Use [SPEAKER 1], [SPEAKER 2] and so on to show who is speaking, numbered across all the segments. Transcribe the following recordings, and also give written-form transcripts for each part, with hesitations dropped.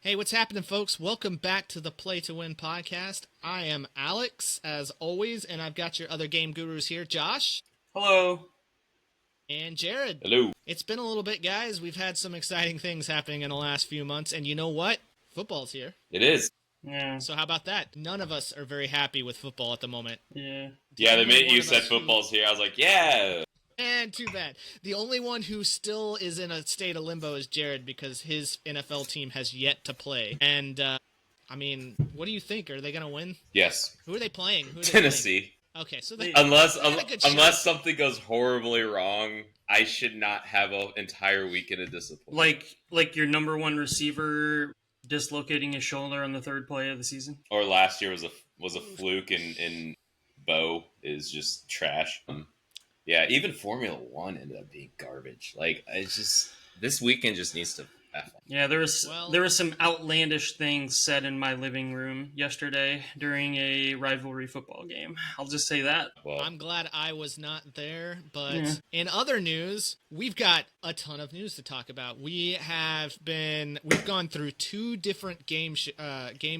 [SPEAKER 1] Hey, what's happening, folks? Welcome back to the Play to Win podcast. I am Alex, as always, and I've got your other game gurus here, Josh.
[SPEAKER 2] Hello.
[SPEAKER 1] And Jared.
[SPEAKER 3] Hello.
[SPEAKER 1] It's been a little bit, guys. We've had some exciting things happening in the last few months, and you know what? Football's here.
[SPEAKER 3] It is.
[SPEAKER 2] Yeah.
[SPEAKER 1] So how about that? None of us are very happy with football at the moment.
[SPEAKER 2] Yeah.
[SPEAKER 3] Yeah, the minute you said football's here, I was like, yeah.
[SPEAKER 1] And too bad. The only one who still is in a state of limbo is Jared because his NFL team has yet to play. And, I mean, what do you think? Are they going to win?
[SPEAKER 3] Yes.
[SPEAKER 1] Who are they playing?
[SPEAKER 3] Tennessee.
[SPEAKER 1] Okay, so they
[SPEAKER 3] Unless something goes horribly wrong, I should not have an entire weekend of discipline.
[SPEAKER 2] Like your number one receiver dislocating his shoulder on the third play of the season.
[SPEAKER 3] Or last year was a fluke, and Bo is just trash. Yeah, even Formula One ended up being garbage. Like, it's just this weekend just needs to F off.
[SPEAKER 2] Yeah, there was some outlandish things said in my living room yesterday during a rivalry football game. I'll just say that.
[SPEAKER 3] Well,
[SPEAKER 1] I'm glad I was not there, but in other news, we've got a ton of news to talk about. We've gone through two different game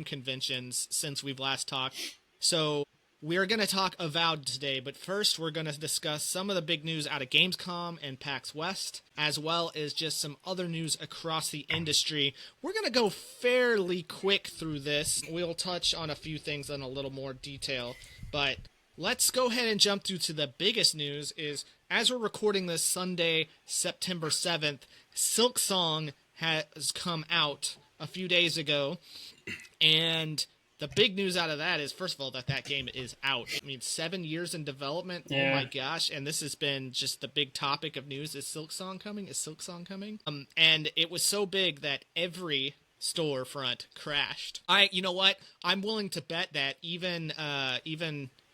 [SPEAKER 1] conventions since we've last talked. So we're going to talk Avowed today, but first we're going to discuss some of the big news out of Gamescom and PAX West, as well as just some other news across the industry. We're going to go fairly quick through this. We'll touch on a few things in a little more detail, but let's go ahead and jump to the biggest news is, as we're recording this Sunday, September 7th, Silksong has come out a few days ago, and the big news out of that is, first of all, that game is out. I mean, 7 years in development. Yeah. Oh my gosh. And this has been just the big topic of news. Is Silksong coming? And it was so big that every storefront crashed. You know what? I'm willing to bet that even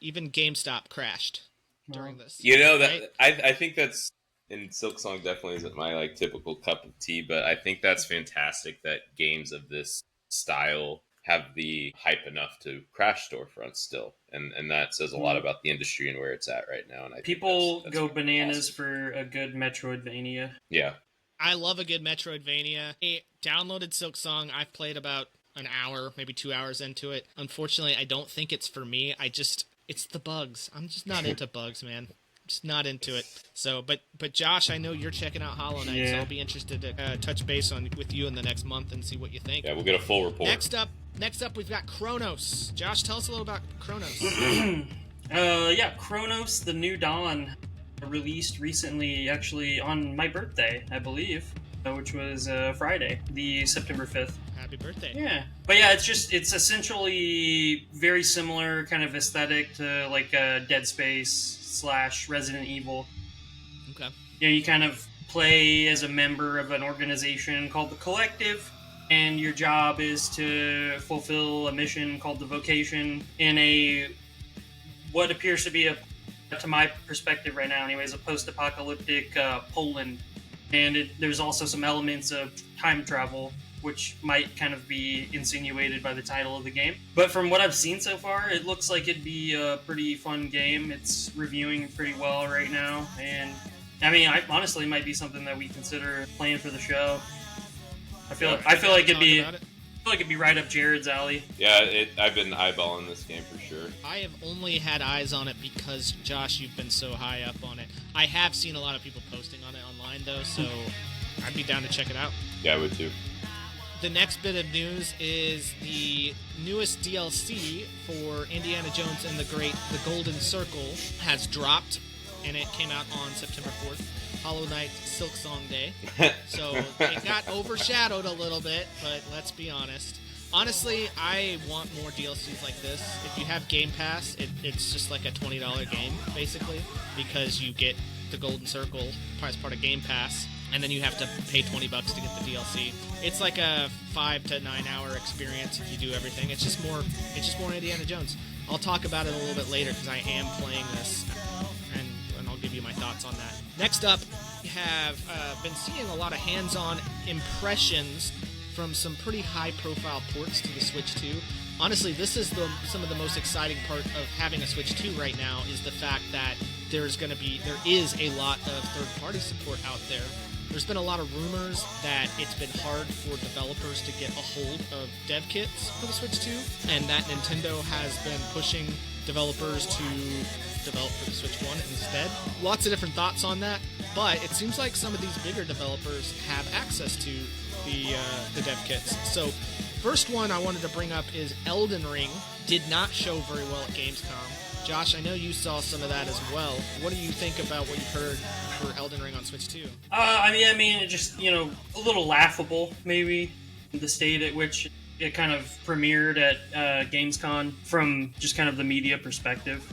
[SPEAKER 1] GameStop crashed during this.
[SPEAKER 3] You know, that right? I think that's, and Silksong definitely isn't my typical cup of tea, but I think that's fantastic that games of this style have the hype enough to crash storefronts still, and that says a lot about the industry and where it's at right now. And I
[SPEAKER 2] people
[SPEAKER 3] think
[SPEAKER 2] go bananas for a good Metroidvania.
[SPEAKER 3] Yeah,
[SPEAKER 1] I love a good Metroidvania. I downloaded Silksong. I've played about an hour, maybe 2 hours into it. Unfortunately, I don't think it's for me. It's the bugs. I'm just not into bugs, man. Just not into it. So, but Josh, I know you're checking out Hollow Knight, so I'll be interested to touch base with you in the next month and see what you think.
[SPEAKER 3] Yeah, we'll get a full report.
[SPEAKER 1] Next up, we've got Chronos. Josh, tell us a little about Chronos.
[SPEAKER 2] Chronos: The New Dawn, released recently, actually on my birthday, I believe, which was Friday, the September 5th.
[SPEAKER 1] Happy birthday.
[SPEAKER 2] Yeah. But yeah, it's essentially very similar kind of aesthetic to like Dead Space / Resident Evil.
[SPEAKER 1] Okay.
[SPEAKER 2] Yeah, you kind of play as a member of an organization called the Collective, and your job is to fulfill a mission called the Vocation in what appears to be to my perspective right now anyways, a post-apocalyptic Poland. And there's also some elements of time travel, which might kind of be insinuated by the title of the game. But from what I've seen so far, it looks like it'd be a pretty fun game. It's reviewing pretty well right now, and I mean, honestly, it might be something that we consider playing for the show. I feel like it'd be right up Jared's alley.
[SPEAKER 3] Yeah, I've been eyeballing this game for sure.
[SPEAKER 1] I have only had eyes on it because, Josh, you've been so high up on it. I have seen a lot of people posting on it online, though, so I'd be down to check it out.
[SPEAKER 3] Yeah, I would too.
[SPEAKER 1] The next bit of news is the newest DLC for Indiana Jones and the Golden Circle has dropped, and it came out on September 4th. Hollow Knight Silksong Day. So it got overshadowed a little bit, but let's be honest. Honestly, I want more DLCs like this. If you have Game Pass, it's just like a $20 game, basically, because you get the Golden Circle as part of Game Pass, and then you have to pay $20 to get the DLC. It's like a 5 to 9 hour experience if you do everything. It's just more Indiana Jones. I'll talk about it a little bit later because I am playing this, and I'll give you my thoughts on that. Next up, we have been seeing a lot of hands-on impressions from some pretty high-profile ports to the Switch 2. Honestly, this is some of the most exciting part of having a Switch 2 right now is the fact that there is a lot of third-party support out there there's been a lot of rumors that it's been hard for developers to get a hold of dev kits for the Switch 2, and that Nintendo has been pushing developers to develop for the Switch 1 instead. Lots of different thoughts on that, but it seems like some of these bigger developers have access to the dev kits. So, first one I wanted to bring up is Elden Ring. Did not show very well at Gamescom. Josh, I know you saw some of that as well. What do you think about what you've heard for Elden Ring on Switch 2?
[SPEAKER 2] I mean, it just, a little laughable, maybe, the state at which it kind of premiered at Gamescom from just kind of the media perspective.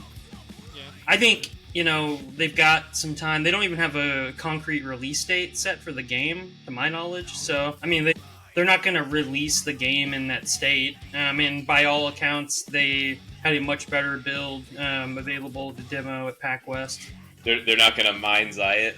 [SPEAKER 1] Yeah.
[SPEAKER 2] I think, they've got some time. They don't even have a concrete release date set for the game, to my knowledge. So, I mean, they're not going to release the game in that state. I mean, by all accounts, they had a much better build available to demo at PAX West.
[SPEAKER 3] They're not going to mind's eye it.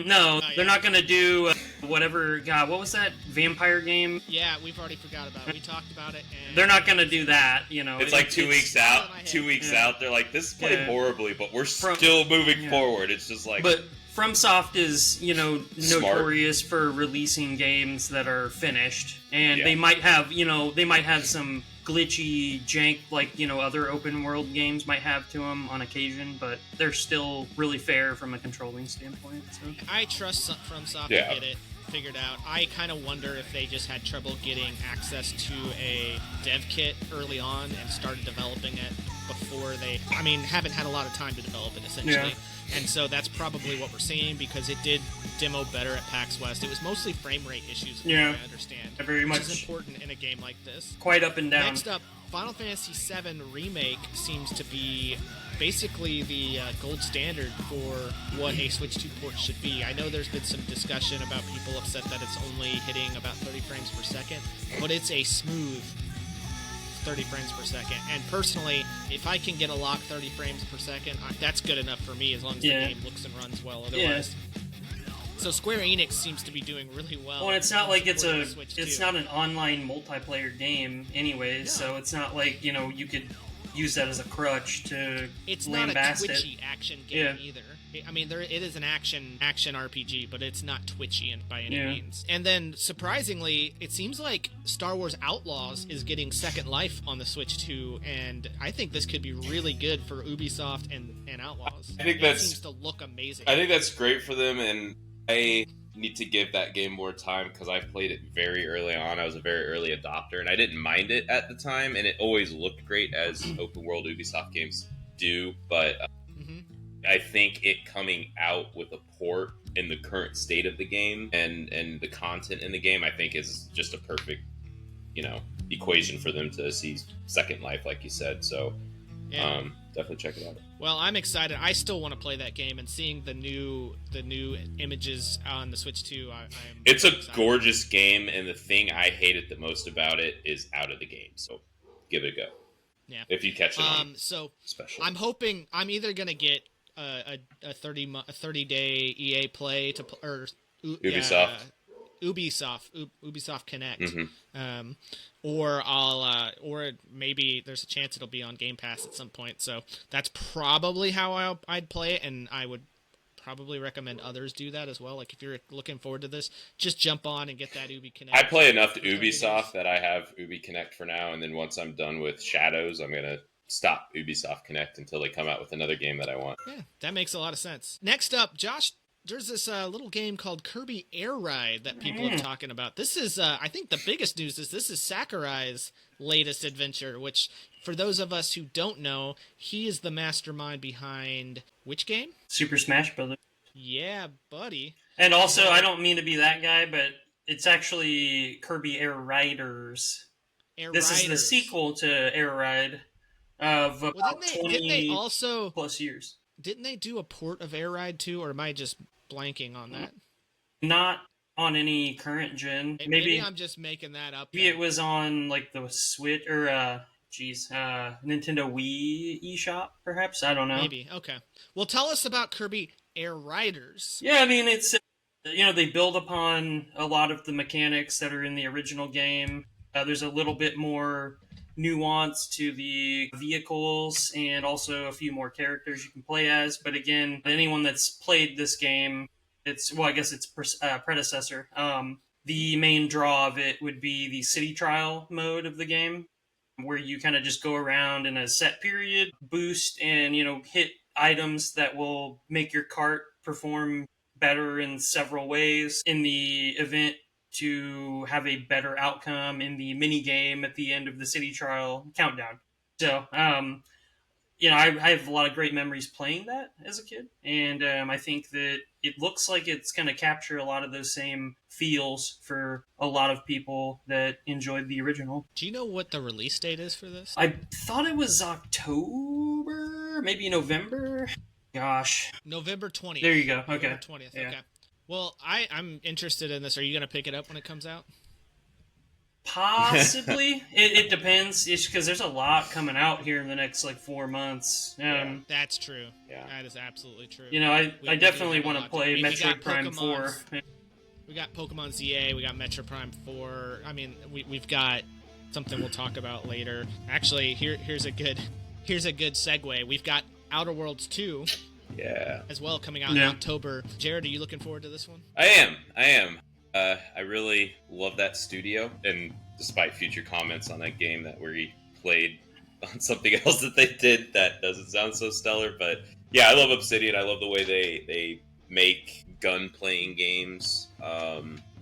[SPEAKER 2] No, they're not going to do whatever. God, what was that vampire game?
[SPEAKER 1] Yeah, we've already forgot about it. We talked about it. And
[SPEAKER 2] they're not going to do that.
[SPEAKER 3] It's like 2 weeks out. 2 weeks out, they're like, "This is played horribly, but we're still moving forward." It's just like,
[SPEAKER 2] but FromSoft is, notorious for releasing games that are finished, and they might have, some glitchy jank like, other open world games might have to them on occasion, but they're still really fair from a controlling standpoint. So.
[SPEAKER 1] I trust FromSoft to get it figured out. I kind of wonder if they just had trouble getting access to a dev kit early on and started developing it before haven't had a lot of time to develop it, essentially.
[SPEAKER 2] Yeah.
[SPEAKER 1] And so that's probably what we're seeing, because it did demo better at PAX West. It was mostly frame rate issues, from what I understand.
[SPEAKER 2] Very much.
[SPEAKER 1] Which is important in a game like this.
[SPEAKER 2] Quite up and down.
[SPEAKER 1] Next up, Final Fantasy VII Remake seems to be basically the gold standard for what a Switch 2 port should be. I know there's been some discussion about people upset that it's only hitting about 30 frames per second, but it's a smooth 30 frames per second. And personally, if I can get a lock 30 frames per second, that's good enough for me, as long as the game looks and runs well otherwise. So Square Enix seems to be doing really well.
[SPEAKER 2] Well, it's not like it's not an online multiplayer game anyway, so it's not like, you could use that as a crutch to
[SPEAKER 1] It's
[SPEAKER 2] lambast
[SPEAKER 1] not a twitchy action game either. I mean, it is an action RPG, but it's not twitchy by any means. And then, surprisingly, it seems like Star Wars Outlaws is getting second life on the Switch 2, and I think this could be really good for Ubisoft and Outlaws.
[SPEAKER 3] I think
[SPEAKER 1] it seems to look amazing.
[SPEAKER 3] I think that's great for them, and I need to give that game more time because I played it very early on. I was a very early adopter, and I didn't mind it at the time, and it always looked great as open world Ubisoft games do, but I think it coming out with a port in the current state of the game and the content in the game, I think is just a perfect, equation for them to see second life, like you said. So definitely check it out.
[SPEAKER 1] Well, I'm excited. I still want to play that game, and seeing the new images on the Switch 2,
[SPEAKER 3] it's a gorgeous game, and the thing I hated the most about it is out of the game. So give it a go.
[SPEAKER 1] Yeah.
[SPEAKER 3] If you catch it on
[SPEAKER 1] special. I'm hoping I'm either gonna get a 30-day EA Play or Ubisoft Connect, or or maybe there's a chance it'll be on Game Pass at some point. So that's probably how I'd play it, and I would probably recommend others do that as well. Like, if you're looking forward to this, just jump on and get that Ubi Connect.
[SPEAKER 3] I play enough to Ubisoft that I have Ubi Connect for now, and then once I'm done with Shadows, I'm gonna stop Ubisoft Connect until they come out with another game that I want.
[SPEAKER 1] Yeah, that makes a lot of sense. Next up, Josh, there's this little game called Kirby Air Ride that people are talking about. This is, I think the biggest news is this is Sakurai's latest adventure, which, for those of us who don't know, he is the mastermind behind which game?
[SPEAKER 2] Super Smash Brothers.
[SPEAKER 1] Yeah, buddy.
[SPEAKER 2] And also, I don't mean to be that guy, but it's actually Kirby Air Riders. This is the sequel to Air Ride. Of about 20 plus years.
[SPEAKER 1] Didn't they do a port of Air Ride too, or am I just blanking on that?
[SPEAKER 2] Not on any current gen.
[SPEAKER 1] Maybe I'm just making that up.
[SPEAKER 2] Maybe it was on like the Switch or Nintendo Wii eShop, perhaps. I don't know.
[SPEAKER 1] Maybe. Okay. Well, tell us about Kirby Air Riders.
[SPEAKER 2] Yeah, I mean, it's they build upon a lot of the mechanics that are in the original game. There's a little bit more nuance to the vehicles and also a few more characters you can play as. But again, anyone that's played this game It's well, I guess its predecessor. The main draw of it would be the city trial mode of the game, where you kind of just go around in a set period, boost, and hit items that will make your cart perform better in several ways in the event to have a better outcome in the mini game at the end of the city trial countdown. So, I have a lot of great memories playing that as a kid, and I think that it looks like it's going to capture a lot of those same feels for a lot of people that enjoyed the original.
[SPEAKER 1] Do you know what the release date is for this?
[SPEAKER 2] I thought it was October, maybe November. Gosh,
[SPEAKER 1] November 20th.
[SPEAKER 2] There you go. Okay,
[SPEAKER 1] November 20th.
[SPEAKER 2] Yeah.
[SPEAKER 1] Okay. Well, I'm interested in this. Are you going to pick it up when it comes out?
[SPEAKER 2] Possibly. It depends. It's because there's a lot coming out here in the next 4 months.
[SPEAKER 1] That's true.
[SPEAKER 3] Yeah.
[SPEAKER 1] That is absolutely true.
[SPEAKER 2] I definitely want to play
[SPEAKER 1] We
[SPEAKER 2] Metroid
[SPEAKER 1] got
[SPEAKER 2] Prime 4.
[SPEAKER 1] We got Pokemon ZA, we got Metro Prime 4. I mean, we've got something we'll talk about later. Actually, here's a good segue. We've got Outer Worlds 2 as well coming out in October. Jared, are you looking forward to this one?
[SPEAKER 3] I am. I really love that studio, and despite future comments on that game that we played on something else that they did that doesn't sound so stellar, but yeah, I love Obsidian. I love the way they make gun-playing games.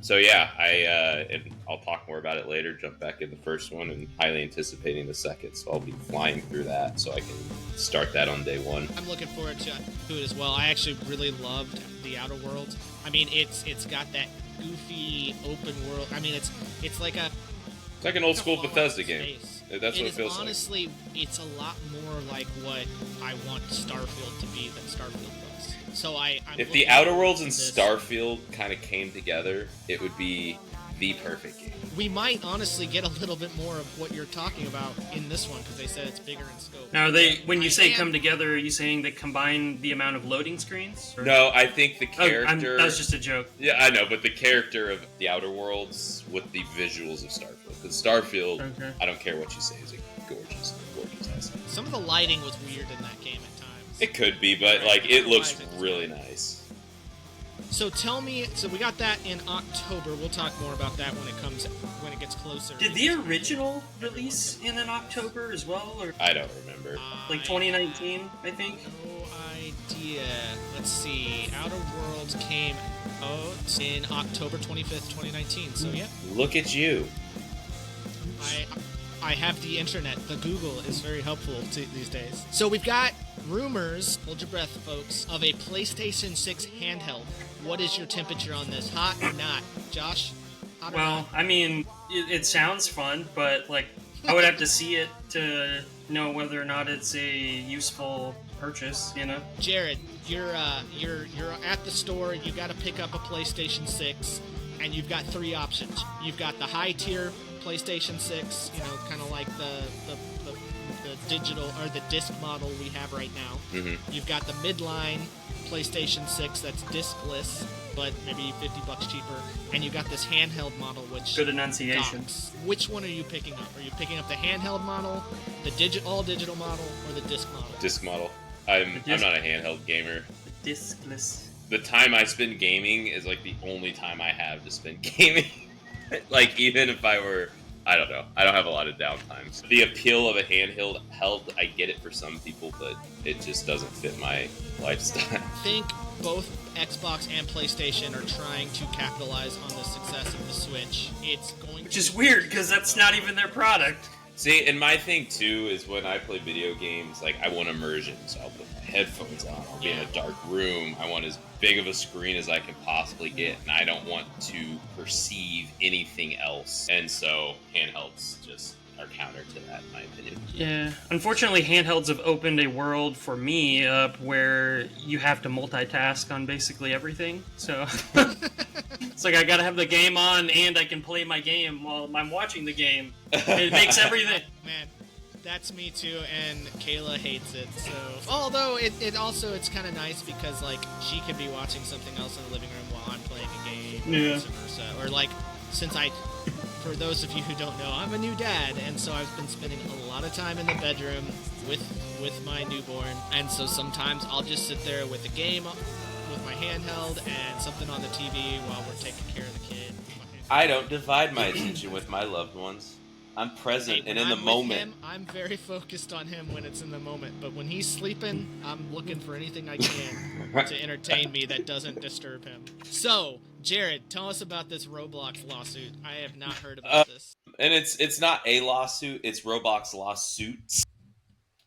[SPEAKER 3] So yeah, and I'll talk more about it later, jump back in the first one, and highly anticipating the second, so I'll be flying through that so I can start that on day one.
[SPEAKER 1] I'm looking forward to it as well. I actually really loved the Outer Worlds. I mean, it's got that goofy open world. I mean, it's like
[SPEAKER 3] an old school Bethesda game. That's what it feels
[SPEAKER 1] honestly, like. It's a lot more like what I want Starfield to be than Starfield was. So
[SPEAKER 3] if the Outer Worlds and Starfield kind of came together, it would be the perfect game.
[SPEAKER 1] We might honestly get a little bit more of what you're talking about in this one because they said it's bigger in scope.
[SPEAKER 2] Now, when you say come together, are you saying they combine the amount of loading screens? Or?
[SPEAKER 3] No, I think the character...
[SPEAKER 2] that's just a joke.
[SPEAKER 3] Yeah, I know, but the character of the Outer Worlds with the visuals of Starfield. Because Starfield, I don't care what you say, is a gorgeous asset.
[SPEAKER 1] Some of the lighting was weird in that game at times.
[SPEAKER 3] It could be, but it looks really nice.
[SPEAKER 1] So tell me, so we got that in October. We'll talk more about that when it gets closer.
[SPEAKER 2] Did the original release in October as well, or
[SPEAKER 3] I don't remember.
[SPEAKER 2] 2019, I think.
[SPEAKER 1] No idea. Let's see. Outer Worlds came out in October 25th, 2019. So yeah.
[SPEAKER 3] Look at you.
[SPEAKER 1] I have the internet. The Google is very helpful these days. So we've got rumors, hold your breath, folks, of a PlayStation 6 handheld. What is your temperature on this? Hot or not? Josh? Hot or not?
[SPEAKER 2] I mean, it sounds fun, but I would have to see it to know whether or not it's a useful purchase,
[SPEAKER 1] Jared, you're at the store, you got to pick up a PlayStation 6, and you've got three options. You've got the high tier PlayStation 6, kind of like the digital or the disc model we have right now.
[SPEAKER 3] Mm-hmm.
[SPEAKER 1] You've got the midline PlayStation 6 that's discless, but maybe $50 cheaper, and you got this handheld model, which
[SPEAKER 2] good enunciation.
[SPEAKER 1] Docks. Which one are you picking up? Are you picking up the handheld model, the all digital model, or the disc model?
[SPEAKER 3] Disc model. I'm not a handheld gamer.
[SPEAKER 2] The discless.
[SPEAKER 3] The time I spend gaming is the only time I have to spend gaming. Even if I were, I don't know, I don't have a lot of downtime. So the appeal of a handheld, I get it for some people, but it just doesn't fit my lifestyle.
[SPEAKER 1] I think both Xbox and PlayStation are trying to capitalize on the success of the Switch.
[SPEAKER 2] Which is weird, because that's not even their product.
[SPEAKER 3] See, and my thing, too, is when I play video games, I want immersion, so I'll put my headphones on, I'll be in a dark room, I want as big of a screen as I can possibly get, and I don't want to perceive anything else. And so, handhelds just are counter to that, in my opinion.
[SPEAKER 2] Yeah. Unfortunately, handhelds have opened a world for me up where you have to multitask on basically everything, so... It's I gotta have the game on and I can play my game while I'm watching the game. It makes everything.
[SPEAKER 1] Man, that's me too, and Kayla hates it, so... Although, it's kind of nice because, she could be watching something else in the living room while I'm playing a game, or vice versa. Or, since for those of you who don't know, I'm a new dad, and so I've been spending a lot of time in the bedroom with my newborn, and so sometimes I'll just sit there with the game with my handheld and something on the TV while we're taking care of the kid.
[SPEAKER 3] I don't divide my attention with my loved ones. I'm present and in the moment.
[SPEAKER 1] Him, I'm very focused on him when it's in the moment, but when he's sleeping, I'm looking for anything I can to entertain me that doesn't disturb him. So, Jared, tell us about this Roblox lawsuit. I have not heard about this.
[SPEAKER 3] And it's not a lawsuit, it's Roblox lawsuits.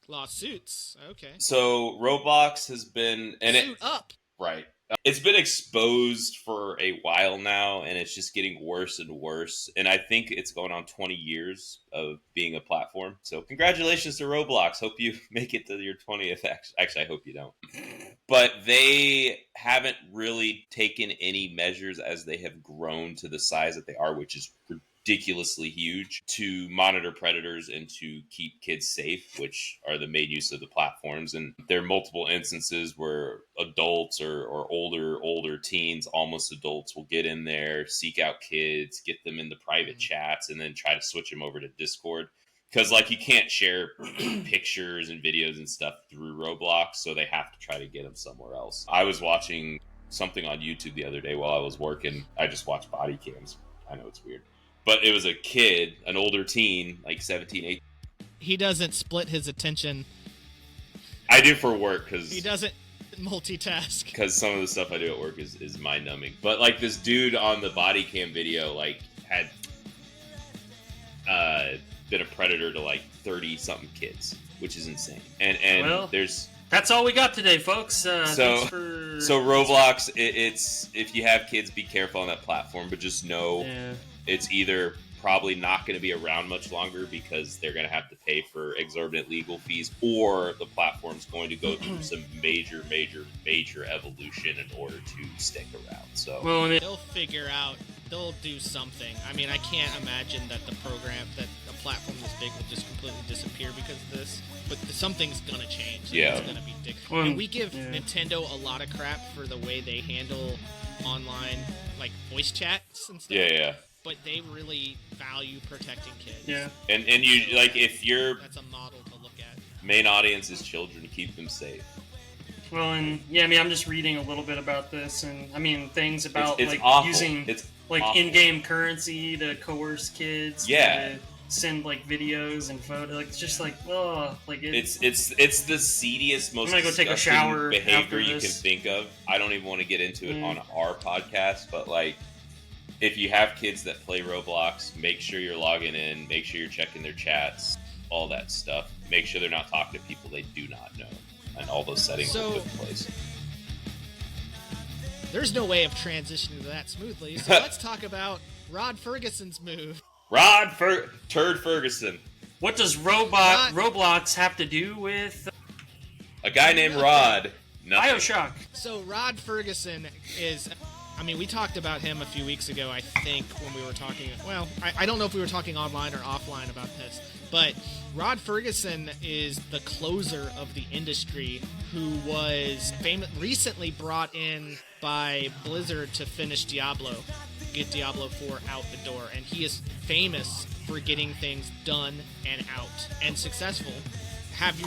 [SPEAKER 1] Lawsuits, okay.
[SPEAKER 3] So Roblox has been
[SPEAKER 1] Suit up.
[SPEAKER 3] Right. It's been exposed for a while now, and it's just getting worse and worse. And I think it's going on 20 years of being a platform. So congratulations to Roblox. Hope you make it to your 20th. Actually, I hope you don't. But they haven't really taken any measures as they have grown to the size that they are, which is ridiculously huge, to monitor predators and to keep kids safe, which are the main use of the platforms. And there are multiple instances where adults or older teens, almost adults, will get in there, seek out kids, get them into private chats, and then try to switch them over to Discord. Because, like, you can't share pictures and videos and stuff through Roblox, so they have to try to get them somewhere else. I was watching something on YouTube the other day while I was working. I just watched body cams. I know it's weird. But it was a kid, an older teen, like 17, 18.
[SPEAKER 1] He doesn't split his attention.
[SPEAKER 3] I do for work because
[SPEAKER 1] he doesn't multitask.
[SPEAKER 3] Because some of the stuff I do at work is mind numbing. But like this dude on the body cam video, like had been a predator to like 30 something kids, which is insane. And
[SPEAKER 2] well,
[SPEAKER 3] there's
[SPEAKER 2] that's all we got today, folks.
[SPEAKER 3] So Roblox, it's if you have kids, be careful on that platform, but just know. Yeah. It's either probably not going to be around much longer because they're going to have to pay for exorbitant legal fees, or the platform's going to go through some major evolution in order to stick around. So
[SPEAKER 1] they'll figure out, they'll do something. I mean, I can't imagine that the platform this big will just completely disappear because of this, but something's going to change.
[SPEAKER 3] Yeah.
[SPEAKER 1] It's going to be different. And we give Nintendo a lot of crap for the way they handle online, like, voice chats and stuff.
[SPEAKER 3] Yeah.
[SPEAKER 1] But they really value protecting kids.
[SPEAKER 2] Yeah.
[SPEAKER 3] And you, so, like, if you're...
[SPEAKER 1] That's a model to look at.
[SPEAKER 3] Main audience is children, keep them safe.
[SPEAKER 2] Well, and, yeah, I mean, I'm just reading a little bit about this, and, I mean, things about,
[SPEAKER 3] it's
[SPEAKER 2] like,
[SPEAKER 3] awful.
[SPEAKER 2] using, like,
[SPEAKER 3] awful.
[SPEAKER 2] in-game currency to coerce kids.
[SPEAKER 3] Yeah.
[SPEAKER 2] To send, like, videos and photos. Like, it's just like, oh, like...
[SPEAKER 3] It's the seediest, most
[SPEAKER 2] I'm gonna go take a shower
[SPEAKER 3] behavior you
[SPEAKER 2] this.
[SPEAKER 3] can think of. I don't even want to get into it on our podcast, but, like... If you have kids that play Roblox, make sure you're logging in, make sure you're checking their chats, all that stuff. Make sure they're not talking to people they do not know, and all those settings are put in place.
[SPEAKER 1] There's no way of transitioning to that smoothly, so let's talk about Rod Ferguson's move.
[SPEAKER 3] Turd Ferguson.
[SPEAKER 2] What does Roblox have to do with...
[SPEAKER 3] A guy named Rod. Nothing.
[SPEAKER 2] Bioshock.
[SPEAKER 1] So Rod Ferguson is... I mean, we talked about him a few weeks ago, I think, when we were talking... Well, I don't know if we were talking online or offline about this, but Rod Ferguson is the closer of the industry who was recently brought in by Blizzard to finish Diablo, get Diablo 4 out the door, and he is famous for getting things done and out, and successful.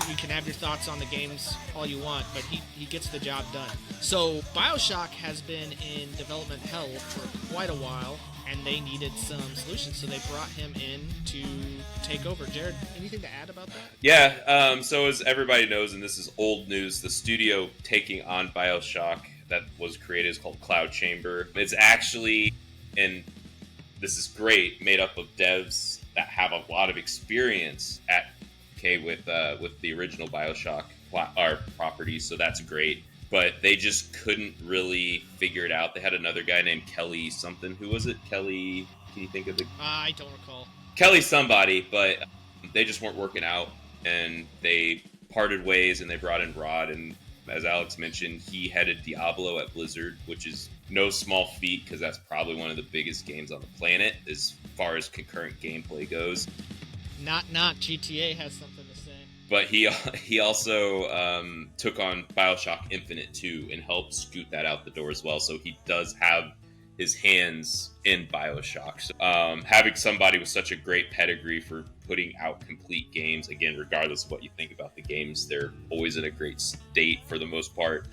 [SPEAKER 1] You can have your thoughts on the games all you want, but he gets the job done. So Bioshock has been in development hell for quite a while, and they needed some solutions, so they brought him in to take over. Jared, anything to add about that?
[SPEAKER 3] Yeah, so as everybody knows, and this is old news, the studio taking on Bioshock that was created is called Cloud Chamber. It's actually, and this is great, made up of devs that have a lot of experience with the original Bioshock properties, so that's great. But they just couldn't really figure it out. They had another guy named Kelly something. Who was it? Kelly? Can you think of the?
[SPEAKER 1] I don't recall.
[SPEAKER 3] Kelly somebody, but they just weren't working out, and they parted ways, and they brought in Rod. And as Alex mentioned, he headed Diablo at Blizzard, which is no small feat because that's probably one of the biggest games on the planet as far as concurrent gameplay goes.
[SPEAKER 1] Not GTA has something to say.
[SPEAKER 3] But he also took on Bioshock Infinite 2 and helped scoot that out the door as well. So he does have his hands in Bioshock. So, having somebody with such a great pedigree for putting out complete games, again, regardless of what you think about the games, they're always in a great state for the most part.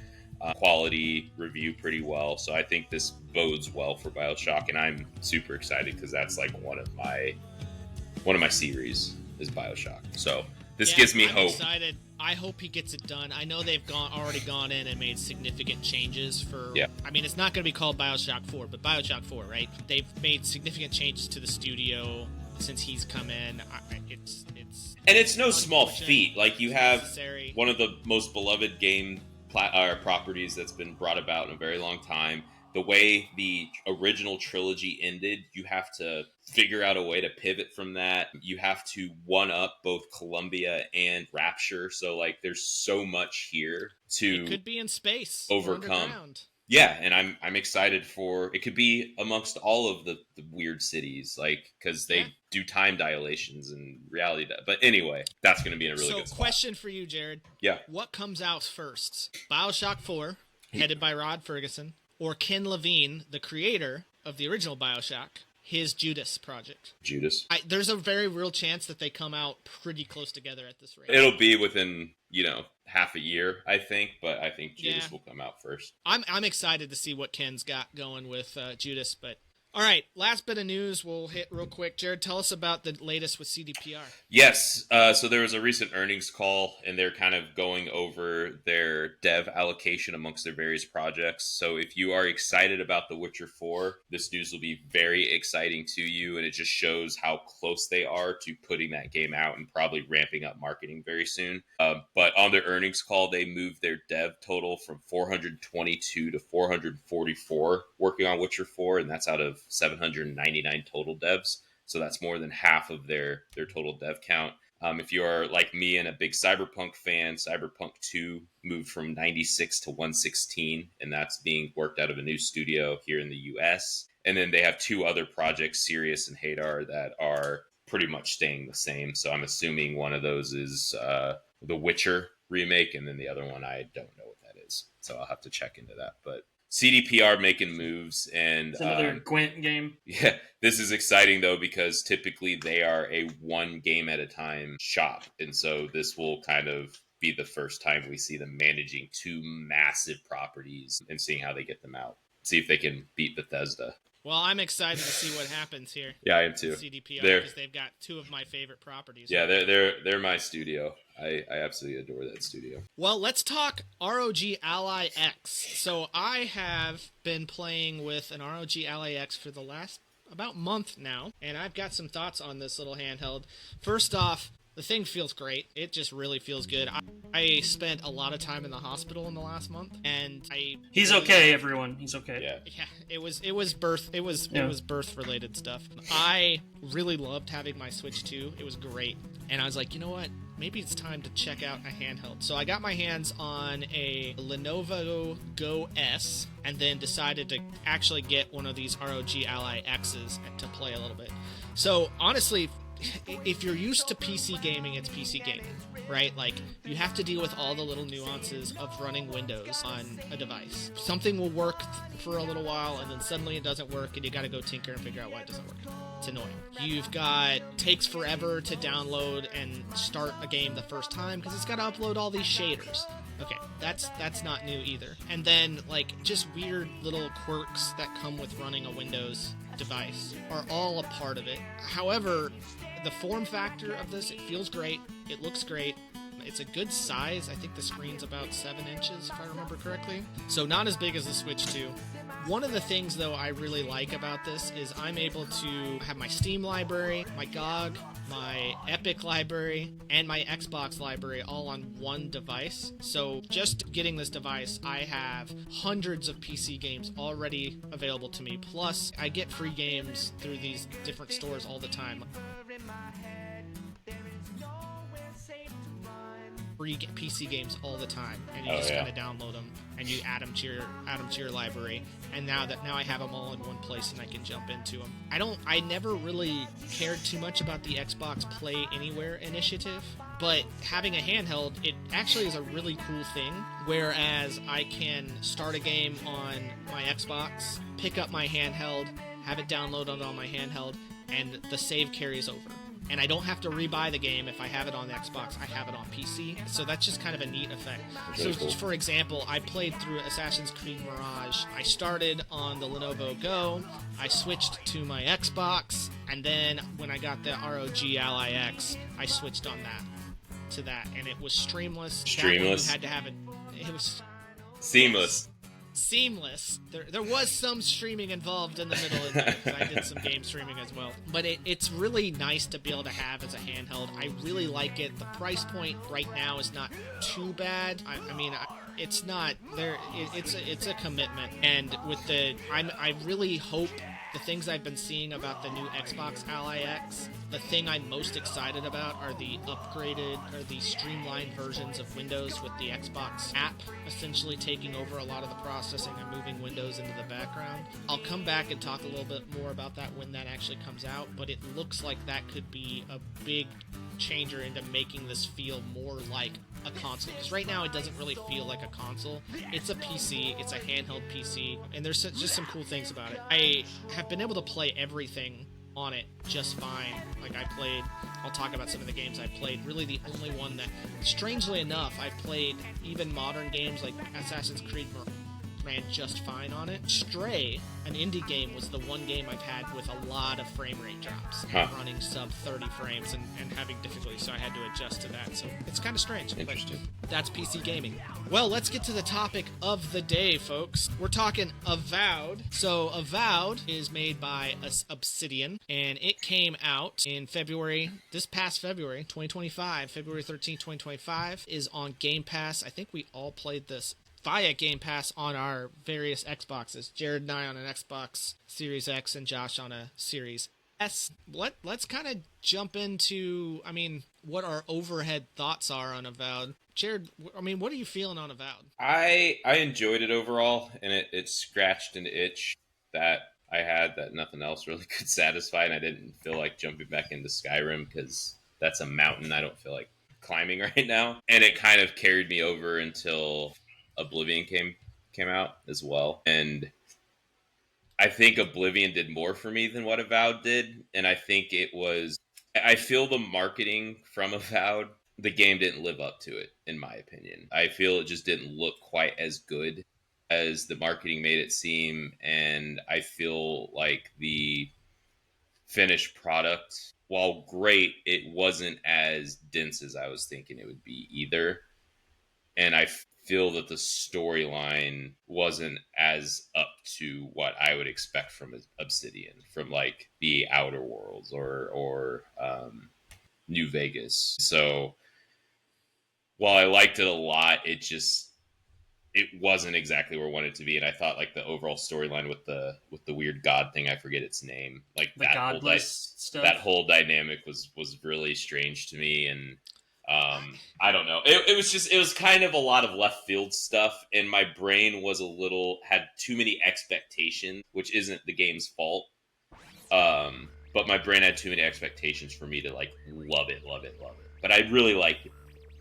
[SPEAKER 3] quality review pretty well. So I think this bodes well for BioShock, and I'm super excited because that's like one of my series is BioShock. So this gives me
[SPEAKER 1] I'm
[SPEAKER 3] hope.
[SPEAKER 1] Excited. I hope he gets it done. I know they've already gone in and made significant changes for.
[SPEAKER 3] Yeah.
[SPEAKER 1] I mean, it's not going to be called BioShock 4, but BioShock 4, right? They've made significant changes to the studio since he's come in.
[SPEAKER 3] And it's no small feat. Like, you have
[SPEAKER 1] necessary.
[SPEAKER 3] one of the most beloved game properties that's been brought about in a very long time. The way the original trilogy ended, you have to figure out a way to pivot from that. You have to one-up both Columbia and Rapture. So, like, there's so much here to
[SPEAKER 1] It could be in space.
[SPEAKER 3] overcome.
[SPEAKER 1] Or underground.
[SPEAKER 3] Yeah, and I'm excited for it. Could be amongst all of the weird cities, like, because they do time dilations and reality. But anyway, that's going to be in a really good spot.
[SPEAKER 1] So, question for you, Jared.
[SPEAKER 3] Yeah.
[SPEAKER 1] What comes out first? BioShock 4, headed by Rod Ferguson, or Ken Levine, the creator of the original BioShock, his Judas project?
[SPEAKER 3] Judas.
[SPEAKER 1] There's a very real chance that they come out pretty close together at this rate.
[SPEAKER 3] It'll be within, half a year, I think, but I think Judas will come out first.
[SPEAKER 1] I'm excited to see what Ken's got going with Judas, but all right, last bit of news we'll hit real quick. Jared, tell us about the latest with CDPR.
[SPEAKER 3] Yes, so there was a recent earnings call, and they're kind of going over their dev allocation amongst their various projects. So if you are excited about The Witcher 4, this news will be very exciting to you, and it just shows how close they are to putting that game out and probably ramping up marketing very soon. But on their earnings call, they moved their dev total from 422 to 444 working on Witcher 4, and that's out of 799 total devs. So that's more than half of their total dev count. If you are like me and a big Cyberpunk fan, Cyberpunk 2 moved from 96 to 116, and that's being worked out of a new studio here in the US. And then they have two other projects, Sirius and Hadar, that are pretty much staying the same. So I'm assuming one of those is the Witcher remake, and then the other one, I don't know what that is. So I'll have to check into that. But CDPR making moves, and
[SPEAKER 2] it's another Gwent game.
[SPEAKER 3] Yeah, this is exciting though, because typically they are a one game at a time shop, and so this will kind of be the first time we see them managing two massive properties and seeing how they get them out. See if they can beat Bethesda.
[SPEAKER 1] Well, I'm excited to see what happens here.
[SPEAKER 3] Yeah, I am too.
[SPEAKER 1] CDPR, because they've got two of my favorite properties.
[SPEAKER 3] Yeah, they're my studio. I absolutely adore that studio.
[SPEAKER 1] Well, let's talk ROG Ally X. So I have been playing with an ROG Ally X for the last about month now, and I've got some thoughts on this little handheld. First off, the thing feels great. It just really feels good. I spent a lot of time in the hospital in the last month, and
[SPEAKER 2] He's okay, everyone. He's okay.
[SPEAKER 3] Yeah.
[SPEAKER 1] It was birth related stuff. I really loved having my Switch 2. It was great. And I was like, you know what? Maybe it's time to check out a handheld. So I got my hands on a Lenovo Go S, and then decided to actually get one of these ROG Ally X's to play a little bit. So honestly, if you're used to PC gaming, it's PC gaming, right? Like, you have to deal with all the little nuances of running Windows on a device. Something will work for a little while, and then suddenly it doesn't work, and you gotta go tinker and figure out why it doesn't work. It's annoying. Takes forever to download and start a game the first time, because it's gotta upload all these shaders. Okay, that's not new either. And then, like, just weird little quirks that come with running a Windows device are all a part of it. However, the form factor of this, it feels great, it looks great, it's a good size. I think the screen's about 7 inches, if I remember correctly. So not as big as the Switch 2. One of the things, though, I really like about this is I'm able to have my Steam library, my GOG, my Epic library, and my Xbox library all on one device. So just getting this device, I have hundreds of PC games already available to me. Plus, I get free games through these different stores all the time. Free PC games all the time, and you kind of download them and you add them to your library. And now I have them all in one place and I can jump into them. I never really cared too much about the Xbox Play Anywhere initiative, but having a handheld, it actually is a really cool thing. Whereas I can start a game on my Xbox, pick up my handheld, have it downloaded on my handheld, and the save carries over. and I don't have to rebuy the game if I have it on the Xbox. I have it on PC, so that's just kind of a neat effect. So,
[SPEAKER 3] cool.
[SPEAKER 1] for example, I played through Assassin's Creed Mirage. I started on the Lenovo Go, I switched to my Xbox, and then when I got the ROG Ally X, I switched on to that, and it was streamless.
[SPEAKER 3] Streamless?
[SPEAKER 1] You had to have it. It was
[SPEAKER 3] Seamless.
[SPEAKER 1] seamless. There was some streaming involved in the middle of that, 'cause I did some game streaming as well. But it's really nice to be able to have as a handheld. I really like it. The price point right now is not too bad. I mean, it's not there. It's a commitment, and with I really hope. The things I've been seeing about the new Xbox Ally X, the thing I'm most excited about are the upgraded or the streamlined versions of Windows with the Xbox app essentially taking over a lot of the processing and moving Windows into the background. I'll come back and talk a little bit more about that when that actually comes out, but it looks like that could be a big changer into making this feel more like a console, because right now it doesn't really feel like a console. It's a PC, it's a handheld PC, and there's just some cool things about it. I have been able to play everything on it just fine. Like I'll talk about some of the games I played. Really the only one that, strangely enough, I've played even modern games like Assassin's Creed ran just fine on it. Stray, an indie game, was the one game I've had with a lot of frame rate drops, running sub 30 frames and having difficulty, so I had to adjust to that. So it's kind of strange.
[SPEAKER 3] Interesting.
[SPEAKER 1] But that's PC gaming. Well, let's get to the topic of the day, folks. We're talking Avowed. So Avowed is made by Obsidian, and it came out in this past February 2025, February 13th, 2025, is on Game Pass. I think we all played this via Game Pass on our various Xboxes. Jared and I on an Xbox Series X and Josh on a Series S. Let's kind of jump into, what our overhead thoughts are on Avowed. Jared, what are you feeling on Avowed?
[SPEAKER 3] I enjoyed it overall, and it scratched an itch that I had that nothing else really could satisfy, and I didn't feel like jumping back into Skyrim because that's a mountain I don't feel like climbing right now. And it kind of carried me over until Oblivion came out as well, and I think Oblivion did more for me than what Avowed did, and I think I feel the marketing from Avowed, the game didn't live up to it, in my opinion. I feel it just didn't look quite as good as the marketing made it seem, and I feel like the finished product, while great, it wasn't as dense as I was thinking it would be either, and I feel that the storyline wasn't as up to what I would expect from Obsidian, from like the Outer Worlds or New Vegas. So while I liked it a lot, it wasn't exactly where I wanted it to be, and I thought like the overall storyline with the weird god thing, I forget its name, like
[SPEAKER 2] the godless stuff.
[SPEAKER 3] That whole dynamic was really strange to me, and I don't know. It was kind of a lot of left field stuff, and my brain had too many expectations, which isn't the game's fault. But my brain had too many expectations for me to like love it. But I really liked it.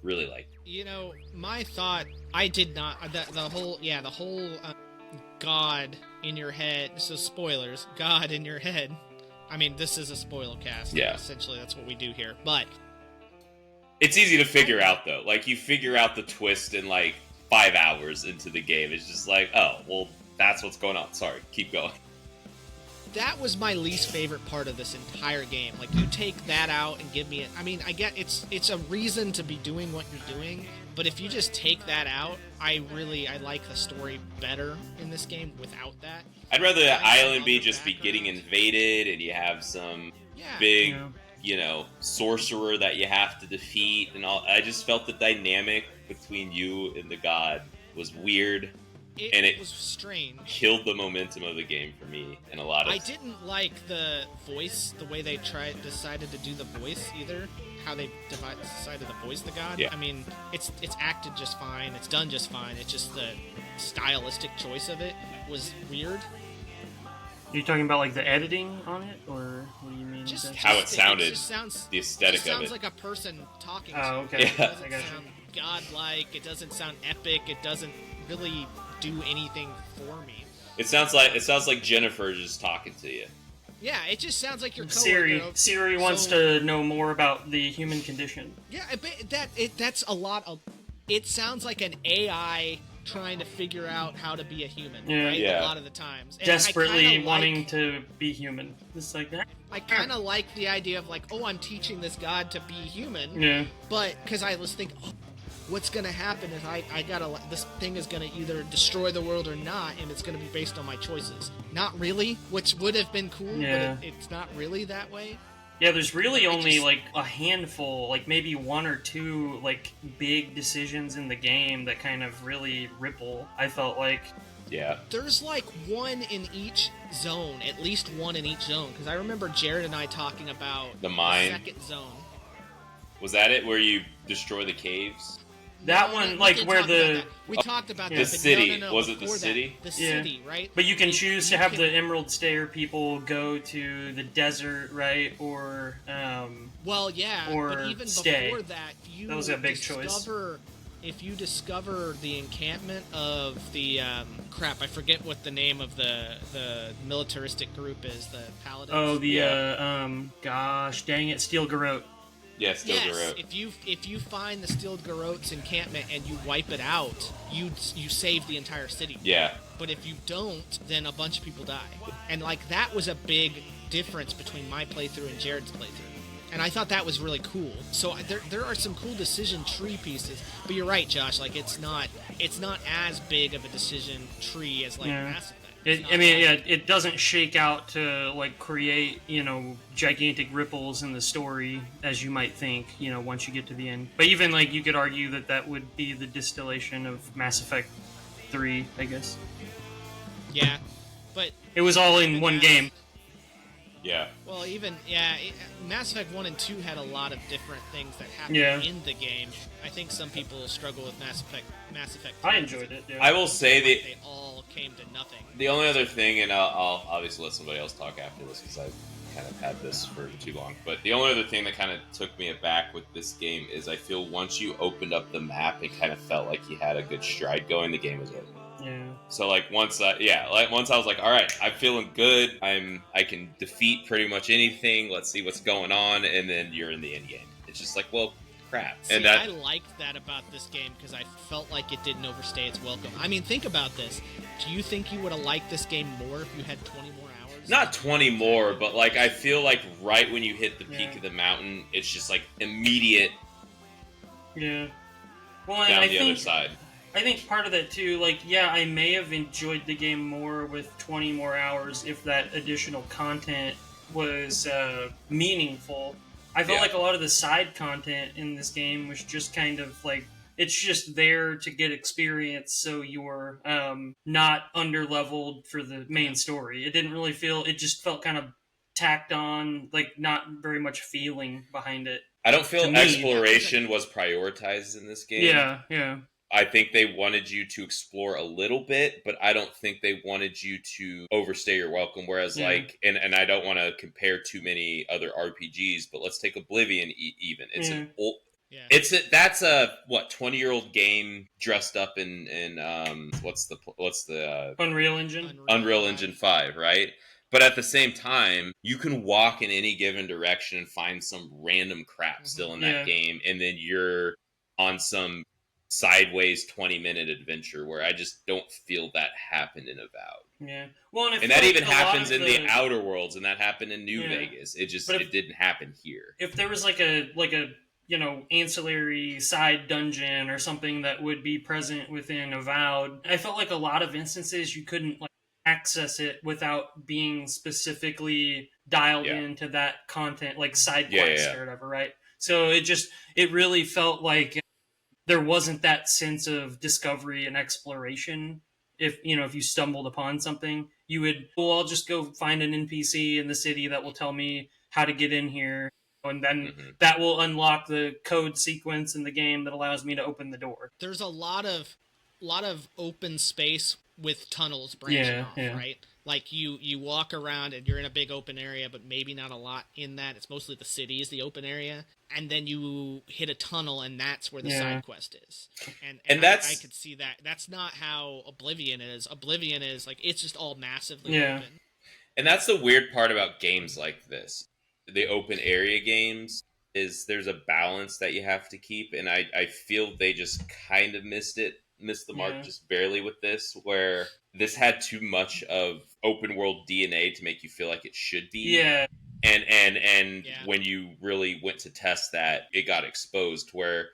[SPEAKER 3] Really liked it.
[SPEAKER 1] My thought, I did not, the whole God in your head, so spoilers, God in your head. This is a spoiler cast.
[SPEAKER 3] Yeah.
[SPEAKER 1] Essentially, that's what we do here. But
[SPEAKER 3] it's easy to figure out, though. Like, you figure out the twist in, like, 5 hours into the game. It's just like, oh, well, that's what's going on. Sorry, keep going.
[SPEAKER 1] That was my least favorite part of this entire game. Like, you take that out and give me I get it's a reason to be doing what you're doing, but if you just take that out, I like the story better in this game without that.
[SPEAKER 3] I'd rather the island be getting invaded, and you have some big... sorcerer that you have to defeat and all. I just felt the dynamic between you and the god was weird, and it
[SPEAKER 1] was strange.
[SPEAKER 3] Killed the momentum of the game for me in a lot of...
[SPEAKER 1] I didn't like the voice, the way they decided to do the voice either. How they decided to voice the god.
[SPEAKER 3] Yeah.
[SPEAKER 1] It's acted just fine. It's done just fine. It's just the stylistic choice of it was weird.
[SPEAKER 2] Are you talking about like the editing on it, or what do you mean?
[SPEAKER 1] Just
[SPEAKER 3] how it sounded,
[SPEAKER 1] just sounds,
[SPEAKER 3] the aesthetic of it.
[SPEAKER 1] It sounds like a person talking.
[SPEAKER 2] Oh, okay.
[SPEAKER 3] Yeah.
[SPEAKER 1] It doesn't sound godlike. It doesn't sound epic. It doesn't really do anything for me.
[SPEAKER 3] It sounds like Jennifer just talking to you.
[SPEAKER 1] Yeah, it just sounds like your coworker.
[SPEAKER 2] Siri wants to know more about the human condition.
[SPEAKER 1] Yeah, that's a lot of. It sounds like an AI trying to figure out how to be a human.
[SPEAKER 2] Yeah,
[SPEAKER 1] right?
[SPEAKER 3] yeah.
[SPEAKER 1] A lot of the times, and
[SPEAKER 2] Desperately wanting to be human. It's like that.
[SPEAKER 1] I kind of like the idea of like, oh, I'm teaching this god to be human.
[SPEAKER 2] Yeah.
[SPEAKER 1] But because I was thinking, oh, what's gonna happen is I gotta, this thing is gonna either destroy the world or not, and it's gonna be based on my choices. Not really, which would have been cool,
[SPEAKER 2] Yeah.
[SPEAKER 1] but it's not really that way.
[SPEAKER 2] Yeah, there's really only like a handful, like maybe one or two like big decisions in the game that kind of really ripple. I felt like.
[SPEAKER 3] Yeah.
[SPEAKER 1] There's like one in each zone, at least one in each zone, because I remember Jared and I talking about
[SPEAKER 3] The mine.
[SPEAKER 1] second zone.
[SPEAKER 3] Was that it where you destroy the caves?
[SPEAKER 2] That
[SPEAKER 1] No,
[SPEAKER 2] one,
[SPEAKER 1] we
[SPEAKER 2] like
[SPEAKER 1] did
[SPEAKER 2] where
[SPEAKER 1] talk about
[SPEAKER 2] the
[SPEAKER 1] that. We talked about
[SPEAKER 3] The
[SPEAKER 1] that. but
[SPEAKER 3] city.
[SPEAKER 1] No,
[SPEAKER 3] Was it the
[SPEAKER 1] before that,
[SPEAKER 3] city?
[SPEAKER 1] The
[SPEAKER 2] Yeah.
[SPEAKER 1] city, right?
[SPEAKER 2] But you can choose to
[SPEAKER 1] you
[SPEAKER 2] have
[SPEAKER 1] can-
[SPEAKER 2] the Emerald Stayer people go to the desert, right? Or
[SPEAKER 1] Well, yeah,
[SPEAKER 2] or
[SPEAKER 1] but even
[SPEAKER 2] stay.
[SPEAKER 1] before that, you
[SPEAKER 2] That was a big choice.
[SPEAKER 1] discover if you discover the encampment of the crap, I forget what the name of the militaristic group is, the paladins.
[SPEAKER 2] oh the
[SPEAKER 3] Yeah.
[SPEAKER 2] gosh dang it, Steel Garrote.
[SPEAKER 3] Yeah, still
[SPEAKER 1] Yes,
[SPEAKER 3] Garrote.
[SPEAKER 1] if you find the Stilled Garrote's encampment and you wipe it out, you save the entire city.
[SPEAKER 3] Yeah.
[SPEAKER 1] But if you don't, then a bunch of people die. And like that was a big difference between my playthrough and Jared's playthrough. And I thought that was really cool. So there are some cool decision tree pieces. But you're right, Josh. Like it's not as big of a decision tree as like
[SPEAKER 2] Yeah.
[SPEAKER 1] Mass Effect. It's not
[SPEAKER 2] It doesn't shake out to like create, gigantic ripples in the story as you might think, once you get to the end. But even like you could argue that would be the distillation of Mass Effect 3, I guess.
[SPEAKER 1] Yeah, but
[SPEAKER 2] It was all in one game.
[SPEAKER 3] Yeah.
[SPEAKER 1] well, Mass Effect 1 and 2 had a lot of different things that happened
[SPEAKER 2] Yeah.
[SPEAKER 1] in the game. I think some people struggle with Mass Effect.
[SPEAKER 2] I enjoyed it. Yeah.
[SPEAKER 3] I will say that
[SPEAKER 1] They all came to nothing.
[SPEAKER 3] the only other thing, and I'll obviously let somebody else talk after this because I've kind of had this for too long, but the only other thing that kind of took me aback with this game is I feel once you opened up the map, it kind of felt like you had a good stride going, the game was over.
[SPEAKER 2] Yeah.
[SPEAKER 3] So like once I was like, all right, I'm feeling good. I can defeat pretty much anything. Let's see what's going on, and then you're in the end game. It's just like, well, crap.
[SPEAKER 1] See,
[SPEAKER 3] And that
[SPEAKER 1] I liked that about this game because I felt like it didn't overstay its welcome. I mean, think about this. Do you think you would have liked this game more if you had 20 more hours?
[SPEAKER 3] not 20 more, but like I feel like right when you hit the peak
[SPEAKER 2] Yeah.
[SPEAKER 3] of the mountain, it's just like immediate
[SPEAKER 2] Yeah. Well, and
[SPEAKER 3] down
[SPEAKER 2] I
[SPEAKER 3] the
[SPEAKER 2] think
[SPEAKER 3] other side.
[SPEAKER 2] I think part of that too, like, yeah, I may have enjoyed the game more with 20 more hours if that additional content was meaningful. I felt
[SPEAKER 3] Yeah.
[SPEAKER 2] like a lot of the side content in this game was just kind of like, it's just there to get experience so you're not under-leveled for the main story. It didn't really feel, it just felt kind of tacked on, like not very much feeling behind it.
[SPEAKER 3] I don't feel
[SPEAKER 2] to me,
[SPEAKER 3] exploration was prioritized in this game.
[SPEAKER 2] Yeah.
[SPEAKER 3] I think they wanted you to explore a little bit, but I don't think they wanted you to overstay your welcome. Whereas,
[SPEAKER 2] Yeah.
[SPEAKER 3] like, and I don't want to compare too many other RPGs, but let's take Oblivion. Even it's
[SPEAKER 2] Yeah.
[SPEAKER 3] an old,
[SPEAKER 1] Yeah.
[SPEAKER 3] that's a 20-year-old game dressed up in what's the
[SPEAKER 2] Unreal Engine.
[SPEAKER 3] Unreal Engine 5, right? But at the same time, you can walk in any given direction and find some random crap still in that
[SPEAKER 2] Yeah.
[SPEAKER 3] game, and then you're on some sideways 20-minute adventure where I just don't feel that happened in Avowed.
[SPEAKER 2] Yeah. Well, and,
[SPEAKER 3] And that even
[SPEAKER 2] a lot
[SPEAKER 3] happens
[SPEAKER 2] of
[SPEAKER 3] in the Outer Worlds, and that happened in New
[SPEAKER 2] Yeah.
[SPEAKER 3] Vegas. It just
[SPEAKER 2] But if-
[SPEAKER 3] it didn't happen here.
[SPEAKER 2] If there was like a ancillary side dungeon or something that would be present within Avowed, I felt like a lot of instances you couldn't like access it without being specifically dialed
[SPEAKER 3] Yeah.
[SPEAKER 2] into that content, like side
[SPEAKER 3] Yeah,
[SPEAKER 2] quest
[SPEAKER 3] yeah.
[SPEAKER 2] or whatever, right? So it really felt like there wasn't that sense of discovery and exploration. If you stumbled upon something, you would, well, I'll just go find an NPC in the city that will tell me how to get in here, and then
[SPEAKER 3] Mhm.
[SPEAKER 2] that will unlock the code sequence in the game that allows me to open the door.
[SPEAKER 1] There's a lot of open space with tunnels branching
[SPEAKER 2] Yeah,
[SPEAKER 1] off,
[SPEAKER 2] yeah.
[SPEAKER 1] right? Like you walk around and you're in a big open area, but maybe not a lot in that. It's mostly the city is the open area, and then you hit a tunnel, and that's where the
[SPEAKER 2] Yeah.
[SPEAKER 1] side quest is. And
[SPEAKER 3] that's-
[SPEAKER 1] I could see that. That's not how Oblivion is. Oblivion is like it's just all massively
[SPEAKER 2] Yeah.
[SPEAKER 1] open.
[SPEAKER 3] And that's the weird part about games like this. The open area games is there's a balance that you have to keep, and I feel they just kind of missed the mark just barely with this, where this had too much of open world DNA to make you feel like it should be.
[SPEAKER 2] Yeah.
[SPEAKER 3] And when you really went to test that, it got exposed, where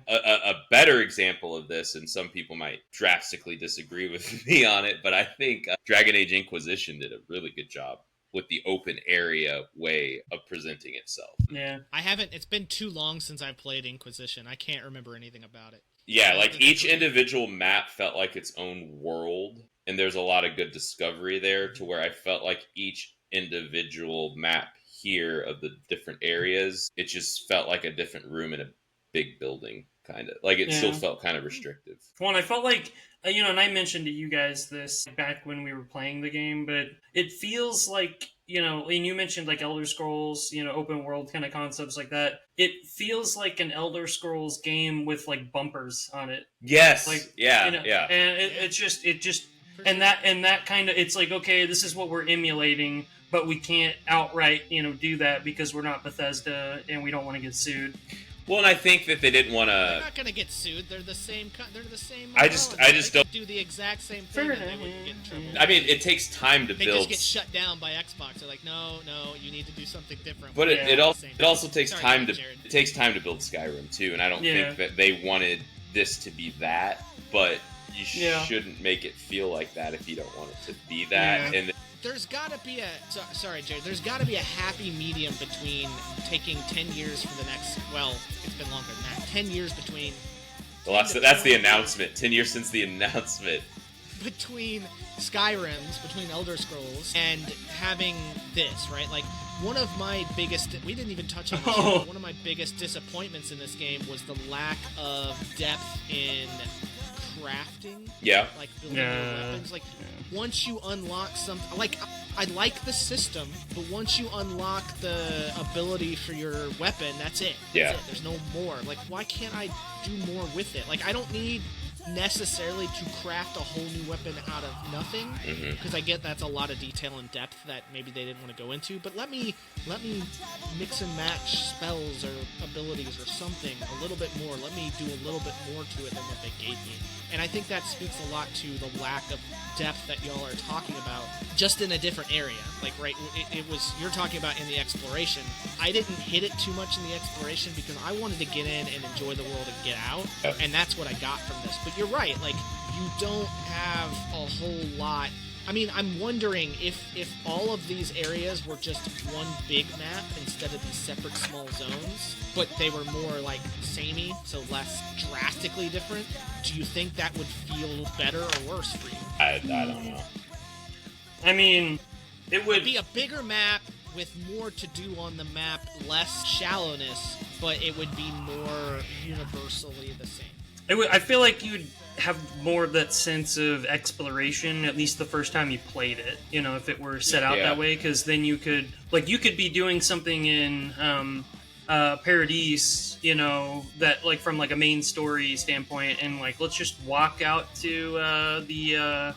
[SPEAKER 3] a better example of this, and some people might drastically disagree with me on it, but I think Dragon Age Inquisition did a really good job with the open area way of presenting itself.
[SPEAKER 2] Yeah.
[SPEAKER 1] It's been too long since I played Inquisition. I can't remember anything about it.
[SPEAKER 3] Yeah, like each individual map felt like its own world, and there's a lot of good discovery there, to where I felt like each individual map here of the different areas, it just felt like a different room in a big building, kind of. Like, it still felt kind of restrictive.
[SPEAKER 2] One, I felt like, and I mentioned to you guys this back when we were playing the game, but it feels like, and you mentioned like Elder Scrolls, open world kind of concepts like that. It feels like an Elder Scrolls game with like bumpers on it.
[SPEAKER 3] Yes.
[SPEAKER 2] Like,
[SPEAKER 3] yeah.
[SPEAKER 2] And it just, and that kind of, it's like, okay, this is what we're emulating, but we can't outright, do that because we're not Bethesda and we don't want to get sued.
[SPEAKER 3] Well, and I think that they didn't want to.
[SPEAKER 1] They're not going to get sued. They're the same. They're the same.
[SPEAKER 3] I just don't
[SPEAKER 1] do the exact same thing. And they wouldn't get in trouble.
[SPEAKER 3] I mean, it takes time to
[SPEAKER 1] they
[SPEAKER 3] build.
[SPEAKER 1] They just get shut down by Xbox. They're like, no, you need to do something different.
[SPEAKER 3] But it also takes time to
[SPEAKER 1] Jared.
[SPEAKER 3] it takes time to build Skyrim too, and I don't think that they wanted this to be that. But you shouldn't make it feel like that if you don't want it to be that.
[SPEAKER 1] Yeah. And there's got to be sorry, Jared. There's got to be a happy medium between taking 10 years for the next. Well, it's been longer than that. 10 years between.
[SPEAKER 3] Well, that's the announcement. 10 years since the announcement.
[SPEAKER 1] Between Skyrims, between Elder Scrolls, and having this, right? Like, one of my biggest. We didn't even touch on this. One of my biggest disappointments in this game was the lack of depth in crafting.
[SPEAKER 3] Yeah.
[SPEAKER 1] Like building your weapons. Like, once you unlock something, like, I like the system, but once you unlock the ability for your weapon, that's it. That's it. There's no more. Like, why can't I do more with it? Like, I don't need necessarily to craft a whole new weapon out of nothing, because I get that's a lot of detail and depth that maybe they didn't want to go into, but let me mix and match spells or abilities or something a little bit more. Let me do a little bit more to it than what they gave me. And I think that speaks a lot to the lack of depth that y'all are talking about, just in a different area. Like, right, it was, you're talking about in the exploration. I didn't hit it too much in the exploration because I wanted to get in and enjoy the world and get out, and that's what I got from this. But you're right, like, you don't have a whole lot. I mean, I'm wondering if all of these areas were just one big map instead of these separate small zones, but they were more like samey, so less drastically different. Do you think that would feel better or worse for you?
[SPEAKER 3] I don't know.
[SPEAKER 2] I mean, it would
[SPEAKER 1] be a bigger map with more to do on the map, less shallowness, but it would be more universally the same.
[SPEAKER 2] I feel like you'd have more of that sense of exploration, at least the first time you played it, if it were set out that way, because then you could be doing something in Paradise, that, like, from, like, a main story standpoint, and, like, let's just walk out to the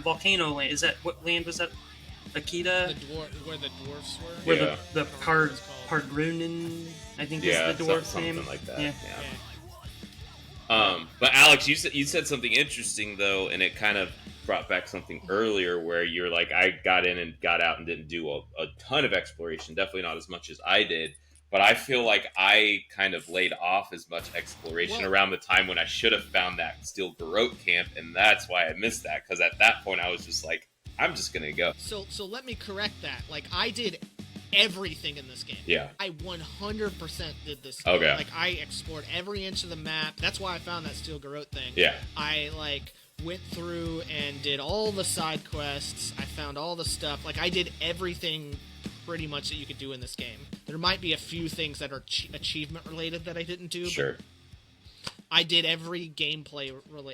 [SPEAKER 2] volcano land. Is that, what land was that? Akita?
[SPEAKER 1] Where the dwarfs were?
[SPEAKER 2] Where the Pardrunin, I think is the dwarf's name.
[SPEAKER 3] Something like that, But Alex, you said something interesting though, and it kind of brought back something earlier where you're like, I got in and got out and didn't do a ton of exploration, definitely not as much as I did. But I feel like I kind of laid off as much exploration around the time when I should have found that Steel Garrote camp, and that's why I missed that, because at that point I was just like, I'm just gonna go.
[SPEAKER 1] So let me correct that. Like, I did everything in this game.
[SPEAKER 3] Yeah.
[SPEAKER 1] I 100% did this.
[SPEAKER 3] Okay.
[SPEAKER 1] Like, I explored every inch of the map. That's why I found that Steel Garrote thing.
[SPEAKER 3] Yeah.
[SPEAKER 1] I, went through and did all the side quests. I found all the stuff. Like, I did everything pretty much that you could do in this game. There might be a few things that are achievement related that I didn't do.
[SPEAKER 3] Sure.
[SPEAKER 1] But I did every gameplay,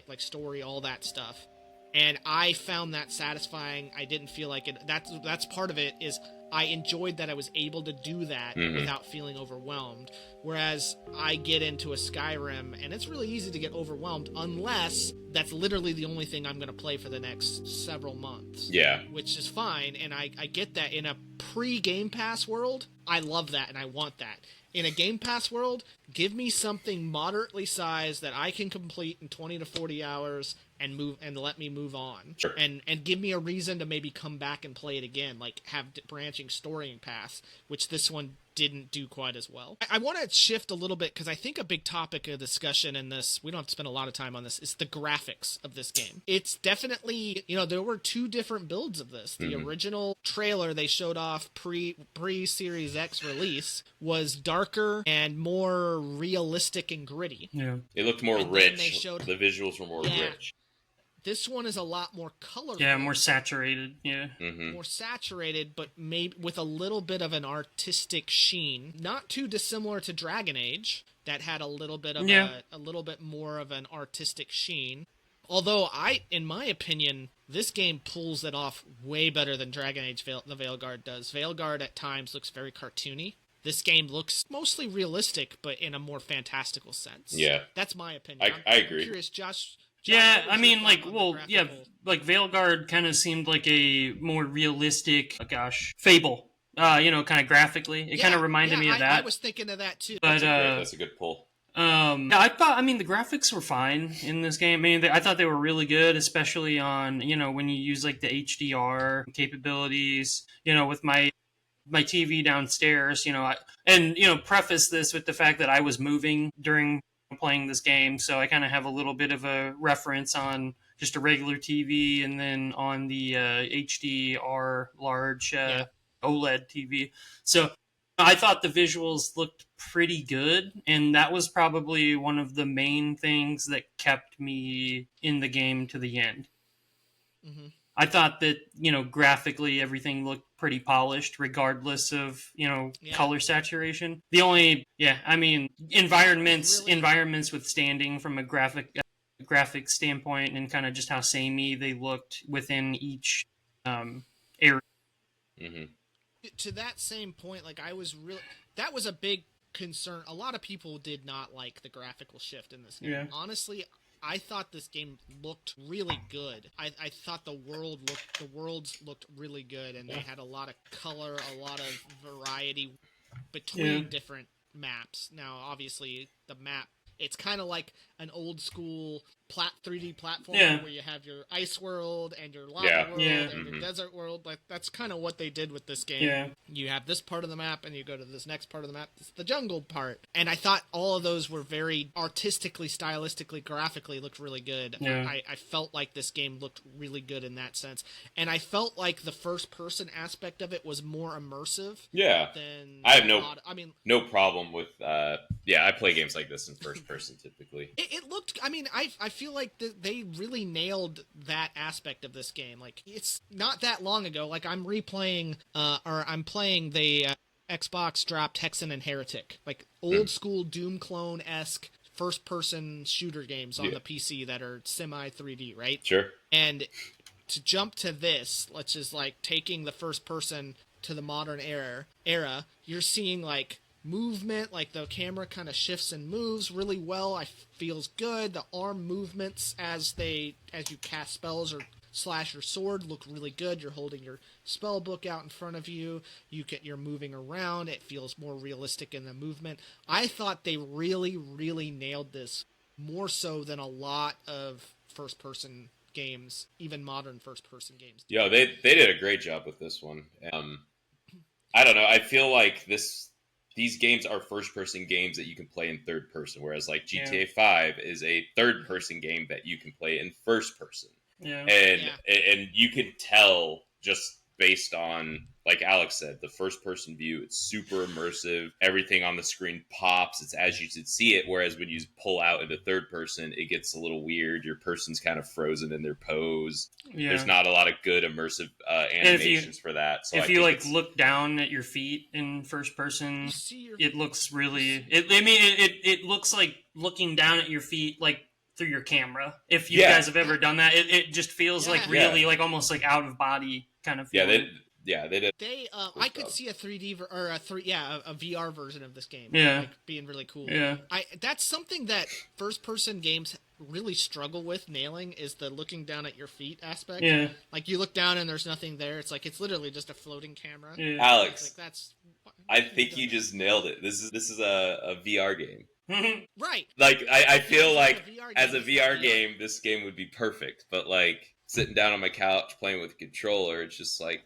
[SPEAKER 1] like, story, all that stuff. And I found that satisfying. I didn't feel like it. That's part of it, is I enjoyed that I was able to do that without feeling overwhelmed. Whereas I get into a Skyrim, and it's really easy to get overwhelmed unless that's literally the only thing I'm going to play for the next several months.
[SPEAKER 3] Yeah.
[SPEAKER 1] Which is fine, and I get that. In a pre-Game Pass world, I love that, and I want that. In a Game Pass world, give me something moderately sized that I can complete in 20 to 40 hours and let me move on.
[SPEAKER 3] Sure.
[SPEAKER 1] And give me a reason to maybe come back and play it again, like have branching story paths, which this one didn't do quite as well. I want to shift a little bit, because I think a big topic of discussion in this, we don't have to spend a lot of time on this, is the graphics of this game. It's definitely, there were two different builds of this. The original trailer they showed off pre-Series X release was darker and more realistic and gritty.
[SPEAKER 2] Yeah.
[SPEAKER 3] It looked more rich. The visuals were more rich.
[SPEAKER 1] This one is a lot more colorful.
[SPEAKER 2] Yeah, more saturated. Yeah.
[SPEAKER 1] More saturated, but maybe with a little bit of an artistic sheen. Not too dissimilar to Dragon Age, that had a little bit of a little bit more of an artistic sheen. Although in my opinion, this game pulls it off way better than Dragon Age the Veilguard does. Veilguard at times looks very cartoony. This game looks mostly realistic, but in a more fantastical sense.
[SPEAKER 3] Yeah.
[SPEAKER 1] that's my opinion.
[SPEAKER 3] I agree.
[SPEAKER 1] I'm curious, Josh,
[SPEAKER 2] Yeah, I mean, like Veilguard kind of seemed like a more realistic, Fable. Kind of graphically, it kind of reminded me of that.
[SPEAKER 1] I was thinking of that too.
[SPEAKER 2] But
[SPEAKER 3] that's a good pull.
[SPEAKER 2] I thought, the graphics were fine in this game. I thought they were really good, especially on, when you use like the HDR capabilities. With my TV downstairs. Preface this with the fact that I was moving during playing this game, so I kind of have a little bit of a reference on just a regular TV and then on the HDR large OLED TV. So I thought the visuals looked pretty good, and that was probably one of the main things that kept me in the game to the end. I thought that, graphically everything looked pretty polished regardless of, color saturation. The only, environments withstanding from a graphic standpoint, and kind of just how samey they looked within each area.
[SPEAKER 1] To that same point, that was a big concern. A lot of people did not like the graphical shift in this game.
[SPEAKER 2] Yeah.
[SPEAKER 1] Honestly, I thought this game looked really good. I thought the worlds looked really good, and they had a lot of color, a lot of variety between different maps. Now, obviously, the map, it's kind of like an old school 3D platform where you have your ice world and your lava world and your desert world. Like, that's kind of what they did with this game.
[SPEAKER 2] Yeah.
[SPEAKER 1] You have this part of the map, and you go to this next part of the map. It's the jungle part. And I thought all of those were very artistically, stylistically, graphically looked really good.
[SPEAKER 2] Yeah.
[SPEAKER 1] I felt like this game looked really good in that sense. And I felt like the first-person aspect of it was more immersive.
[SPEAKER 3] Yeah.
[SPEAKER 1] Than
[SPEAKER 3] I have no problem with... I play games like this in first person typically.
[SPEAKER 1] It looked... I feel like they really nailed that aspect of this game. Like, it's not that long ago. Like, I'm replaying, I'm playing the Xbox dropped Hexen and Heretic. Like, old school Doom clone-esque first-person shooter games on the PC that are semi-3D, right?
[SPEAKER 3] Sure.
[SPEAKER 1] And to jump to this, which is, like, taking the first-person to the modern era, you're seeing, like, movement, like the camera kind of shifts and moves really well. Feels good. The arm movements as you cast spells or slash your sword look really good. You're holding your spell book out in front of you. You're moving around. It feels more realistic in the movement. I thought they really, really nailed this, more so than a lot of first-person games, even modern first-person games.
[SPEAKER 3] Yeah, they did a great job with this one. I don't know. I feel like these games are first-person games that you can play in third person, whereas like GTA 5 is a third-person game that you can play in first person.
[SPEAKER 2] Yeah.
[SPEAKER 3] And you can tell just based on, like Alex said, the first-person view, it's super immersive. Everything on the screen pops. It's as you should see it, whereas when you pull out into third person, it gets a little weird. Your person's kind of frozen in their pose. Yeah. There's not a lot of good immersive animations for that. So
[SPEAKER 2] if you look down at your feet in first person, it looks really... It looks like looking down at your feet, like through your camera. If you guys have ever done that, it just feels like really like almost like out of body kind of feeling.
[SPEAKER 3] They did.
[SPEAKER 1] I could see a 3D or a VR version of this game.
[SPEAKER 2] Yeah,
[SPEAKER 1] being really cool.
[SPEAKER 2] Yeah,
[SPEAKER 1] that's something that first-person games really struggle with nailing is the looking down at your feet aspect.
[SPEAKER 2] Yeah,
[SPEAKER 1] like you look down and there's nothing there. It's like it's literally just a floating camera.
[SPEAKER 2] Yeah.
[SPEAKER 3] Alex,
[SPEAKER 1] like that's.
[SPEAKER 3] I think you just nailed it. This is a VR game.
[SPEAKER 1] Right.
[SPEAKER 3] Like I feel like as a VR game, this game would be perfect. But like sitting down on my couch playing with a controller, it's just like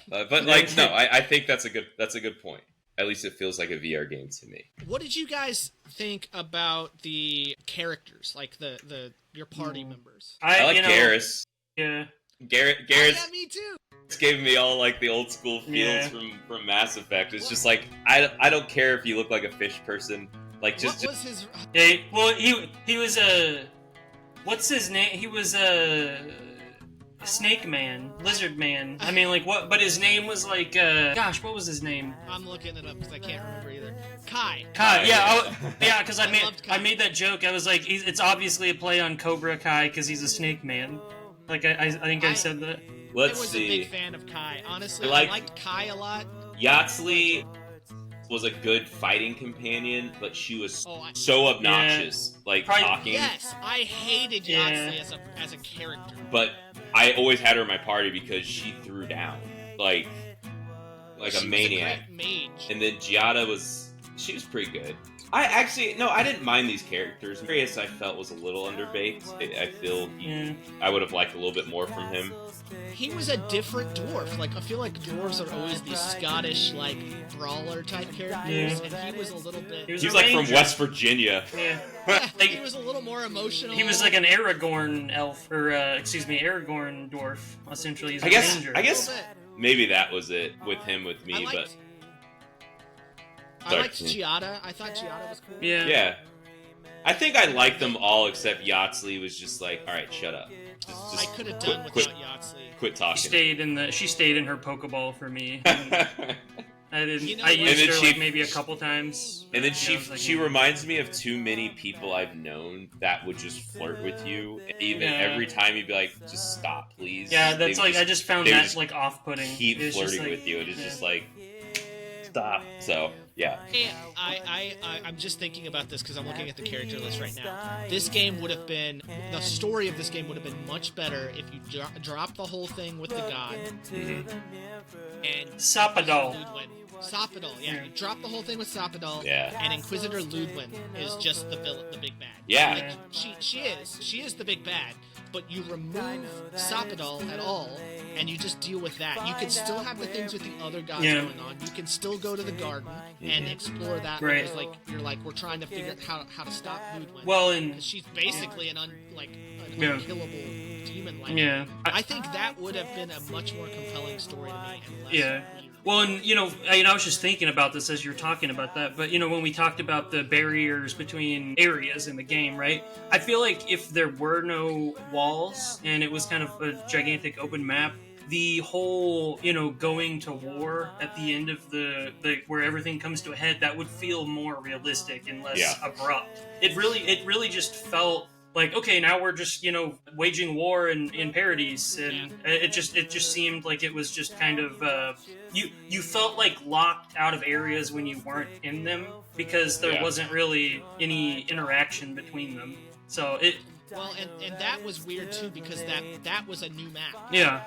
[SPEAKER 3] but like no, I think that's a good point. At least it feels like a VR game to me.
[SPEAKER 1] What did you guys think about the characters, like your party members?
[SPEAKER 3] I like Garrus.
[SPEAKER 2] Yeah.
[SPEAKER 3] Garrus.
[SPEAKER 1] Yeah, me too.
[SPEAKER 3] It's giving me all like the old school feels from Mass Effect. It's just like I don't care if you look like a fish person. Like
[SPEAKER 1] what was his?
[SPEAKER 2] Yeah, well, he was a what's his name? He was a Snake Man, Lizard Man. I mean, like what? But his name was like gosh, what was his name?
[SPEAKER 1] I'm looking it up because I can't remember either. Kai.
[SPEAKER 2] Yeah, because I made that joke. I was like, it's obviously a play on Cobra Kai because he's a Snake Man. Like I think I said that.
[SPEAKER 1] I was a big fan of Kai. Honestly, I liked Kai a lot.
[SPEAKER 3] Yatsley was a good fighting companion, but she was so obnoxious, talking.
[SPEAKER 1] Yes, I hated Yatsley as a character.
[SPEAKER 3] But I always had her in my party because she threw down like a maniac.
[SPEAKER 1] A great mage.
[SPEAKER 3] And then Giada was pretty good. I didn't mind these characters. Marius I felt was a little underbaked. I feel I would have liked a little bit more from him.
[SPEAKER 1] He was a different dwarf. Like I feel like dwarves are always these Scottish like brawler type characters, and he was a little bit.
[SPEAKER 3] He was like from West Virginia.
[SPEAKER 2] Yeah,
[SPEAKER 1] like, he was a little more emotional.
[SPEAKER 2] He was like an Aragorn elf, or Aragorn dwarf. Essentially, he's a ranger.
[SPEAKER 3] I guess maybe that was it with me, but.
[SPEAKER 1] I liked Giada. I thought Giada was cool.
[SPEAKER 3] Yeah. I think I liked them all except Yatsley was just like, all right, shut up.
[SPEAKER 1] I could have done without Yatsley.
[SPEAKER 3] Quit talking.
[SPEAKER 2] She stayed in her Pokeball for me. I didn't. I used her maybe a couple times.
[SPEAKER 3] And then she reminds me of too many people I've known that would just flirt with you. Even every time you'd be like, just stop, please.
[SPEAKER 2] Yeah, that's I just found that like off-putting.
[SPEAKER 3] Keep flirting with you. It is just like, stop. So. Yeah.
[SPEAKER 1] And I'm just thinking about this because I'm looking at the character list right now. This game would have been, the story of this game would have been much better if you dropped the whole thing with the god. And
[SPEAKER 2] Sapadol.
[SPEAKER 1] Sapadol, yeah. You drop the whole thing with Sapadol.
[SPEAKER 3] Yeah.
[SPEAKER 1] And Inquisitor Ludwin is just the villain, the big bad.
[SPEAKER 3] Yeah.
[SPEAKER 1] Like, she is the big bad. But you remove Sapadol at all, and you just deal with that. You can still have the things with the other gods going on. You can still go to the garden and explore that.
[SPEAKER 2] Right.
[SPEAKER 1] Because we're trying to figure out how to stop Ludwin.
[SPEAKER 2] Well,
[SPEAKER 1] she's basically an unkillable demon. I think that would have been a much more compelling story to me. And less weird.
[SPEAKER 2] Well, and I was just thinking about this as you're talking about that, but when we talked about the barriers between areas in the game, right? I feel like if there were no walls and it was kind of a gigantic open map, the whole, going to war at the end of the where everything comes to a head, that would feel more realistic and less abrupt. It really just felt like, okay, now we're just waging war in Paradise, and it just seemed like it was just kind of you felt like locked out of areas when you weren't in them because there wasn't really any interaction between them. So it.
[SPEAKER 1] Well, and that was weird too because that was a new map.
[SPEAKER 2] Yeah.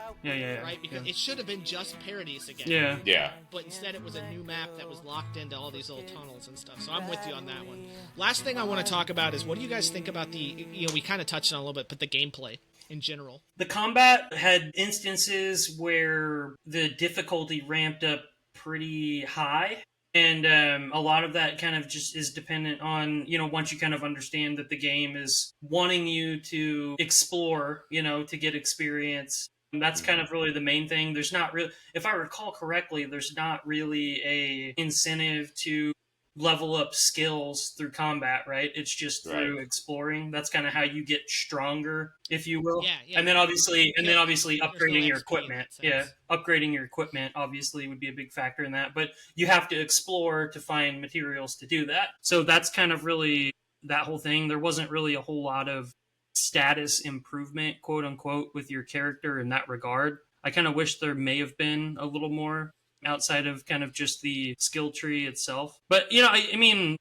[SPEAKER 1] Right? Because it should have been just Paradise again.
[SPEAKER 3] Yeah.
[SPEAKER 1] But instead it was a new map that was locked into all these old tunnels and stuff. So I'm with you on that one. Last thing I want to talk about is what do you guys think about we kind of touched on it a little bit, but the gameplay in general?
[SPEAKER 2] The combat had instances where the difficulty ramped up pretty high. And a lot of that kind of just is dependent on, once you kind of understand that the game is wanting you to explore, to get experience. That's kind of really the main thing. There's not really, if I recall correctly, there's not really a incentive to level up skills through combat, right? It's just through exploring. That's kind of how you get stronger, if you will.
[SPEAKER 1] Yeah.
[SPEAKER 2] And then obviously upgrading your equipment. Yeah, upgrading your equipment obviously would be a big factor in that. But you have to explore to find materials to do that. So that's kind of really that whole thing. There wasn't really a whole lot of status improvement, quote unquote, with your character in that regard. I kind of wish there may have been a little more outside of kind of just the skill tree itself. But, you know, I mean,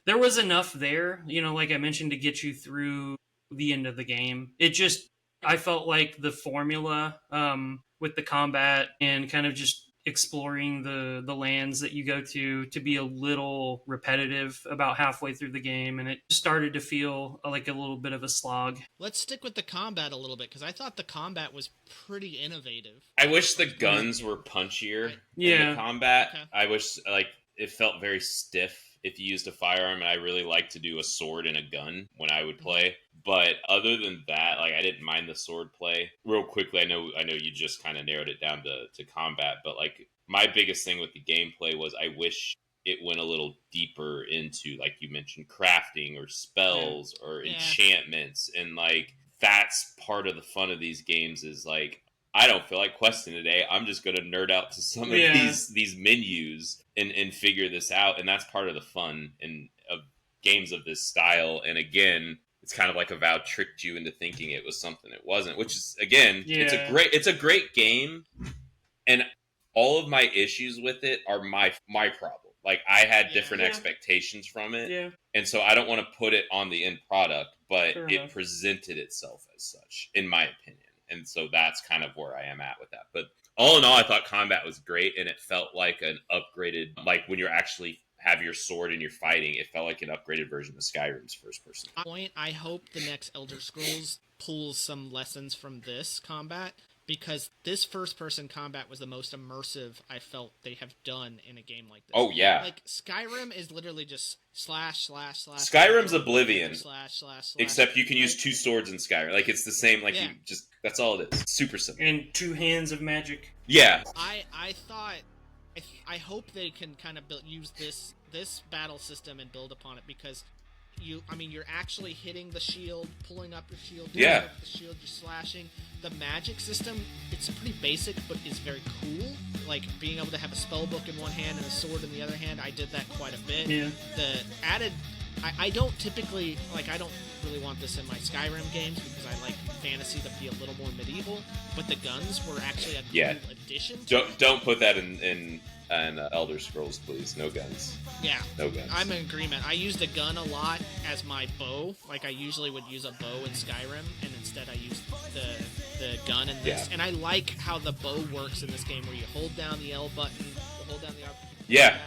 [SPEAKER 2] there was enough there, you know, like I mentioned, to get you through the end of the game. It just, I felt like the formula with the combat and kind of just exploring the lands that you go to be a little repetitive about halfway through the game, and it started to feel like a little bit of a slog.
[SPEAKER 1] Let's stick with the combat a little bit, because I thought the combat was pretty innovative.
[SPEAKER 3] I wish the guns were punchier in the combat. Okay. I wish, like, it felt very stiff if you used a firearm, and I really like to do a sword and a gun when I would play. But other than that, like, I didn't mind the sword play. Real quickly, I know you just kind of narrowed it down to combat, but like my biggest thing with the gameplay was I wish it went a little deeper into, like you mentioned, crafting or spells or enchantments, and like that's part of the fun of these games is like, I don't feel like questing today. I'm just going to nerd out to some of these menus and figure this out. And that's part of the fun of games of this style. And again, it's kind of like Avowed tricked you into thinking it was something it wasn't, which is, again, it's a great game. And all of my issues with it are my problem. Like, I had different expectations from it. Yeah. And so I don't want to put it on the end product, but it presented itself as such, in my opinion. And so that's kind of where I am at with that. But all in all, I thought combat was great, and it felt like an upgraded, like when you're actually have your sword and you're fighting, it felt like an upgraded version of Skyrim's first person.
[SPEAKER 1] I hope the next Elder Scrolls pulls some lessons from this combat, because this first-person combat was the most immersive I felt they have done in a game like this.
[SPEAKER 3] Oh, yeah.
[SPEAKER 1] Like, Skyrim is literally just slash.
[SPEAKER 3] Skyrim's Oblivion.
[SPEAKER 1] Slash.
[SPEAKER 3] Except you can use two swords in Skyrim. Like, it's the same, like, you just, that's all it is. Super simple.
[SPEAKER 2] And two hands of magic.
[SPEAKER 3] Yeah.
[SPEAKER 1] I thought, I hope they can kind of use this battle system and build upon it, because you're actually hitting the shield, pulling up your shield, up the shield, you're slashing. The magic system, it's pretty basic, but is very cool. Like, being able to have a spell book in one hand and a sword in the other hand, I did that quite a bit. Yeah. The added, I don't typically, like, I don't really want this in my Skyrim games, because I like fantasy to be a little more medieval, but the guns were actually a cool addition.
[SPEAKER 3] Don't put that in Elder Scrolls, please. No guns.
[SPEAKER 1] Yeah.
[SPEAKER 3] No guns.
[SPEAKER 1] I'm in agreement. I used a gun a lot as my bow. Like, I usually would use a bow in Skyrim, and instead I used the gun in this. Yeah. And I like how the bow works in this game, where you hold down the L button, you hold down the R button,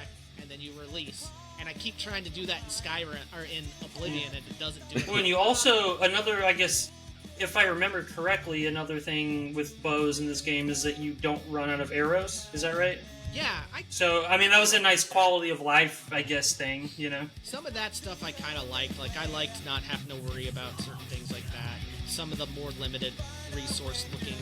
[SPEAKER 1] and then you release. And I keep trying to do that in Skyrim, or in Oblivion, and it doesn't do it.
[SPEAKER 2] Well, and you also, another, I guess, if I remember correctly, another thing with bows in this game is that you don't run out of arrows. Is that right?
[SPEAKER 1] Yeah.
[SPEAKER 2] So, I mean, that was a nice quality of life, I guess, thing, you know?
[SPEAKER 1] Some of that stuff I kind of liked. Like, I liked not having to worry about certain things like that. Some of the more limited resource-looking,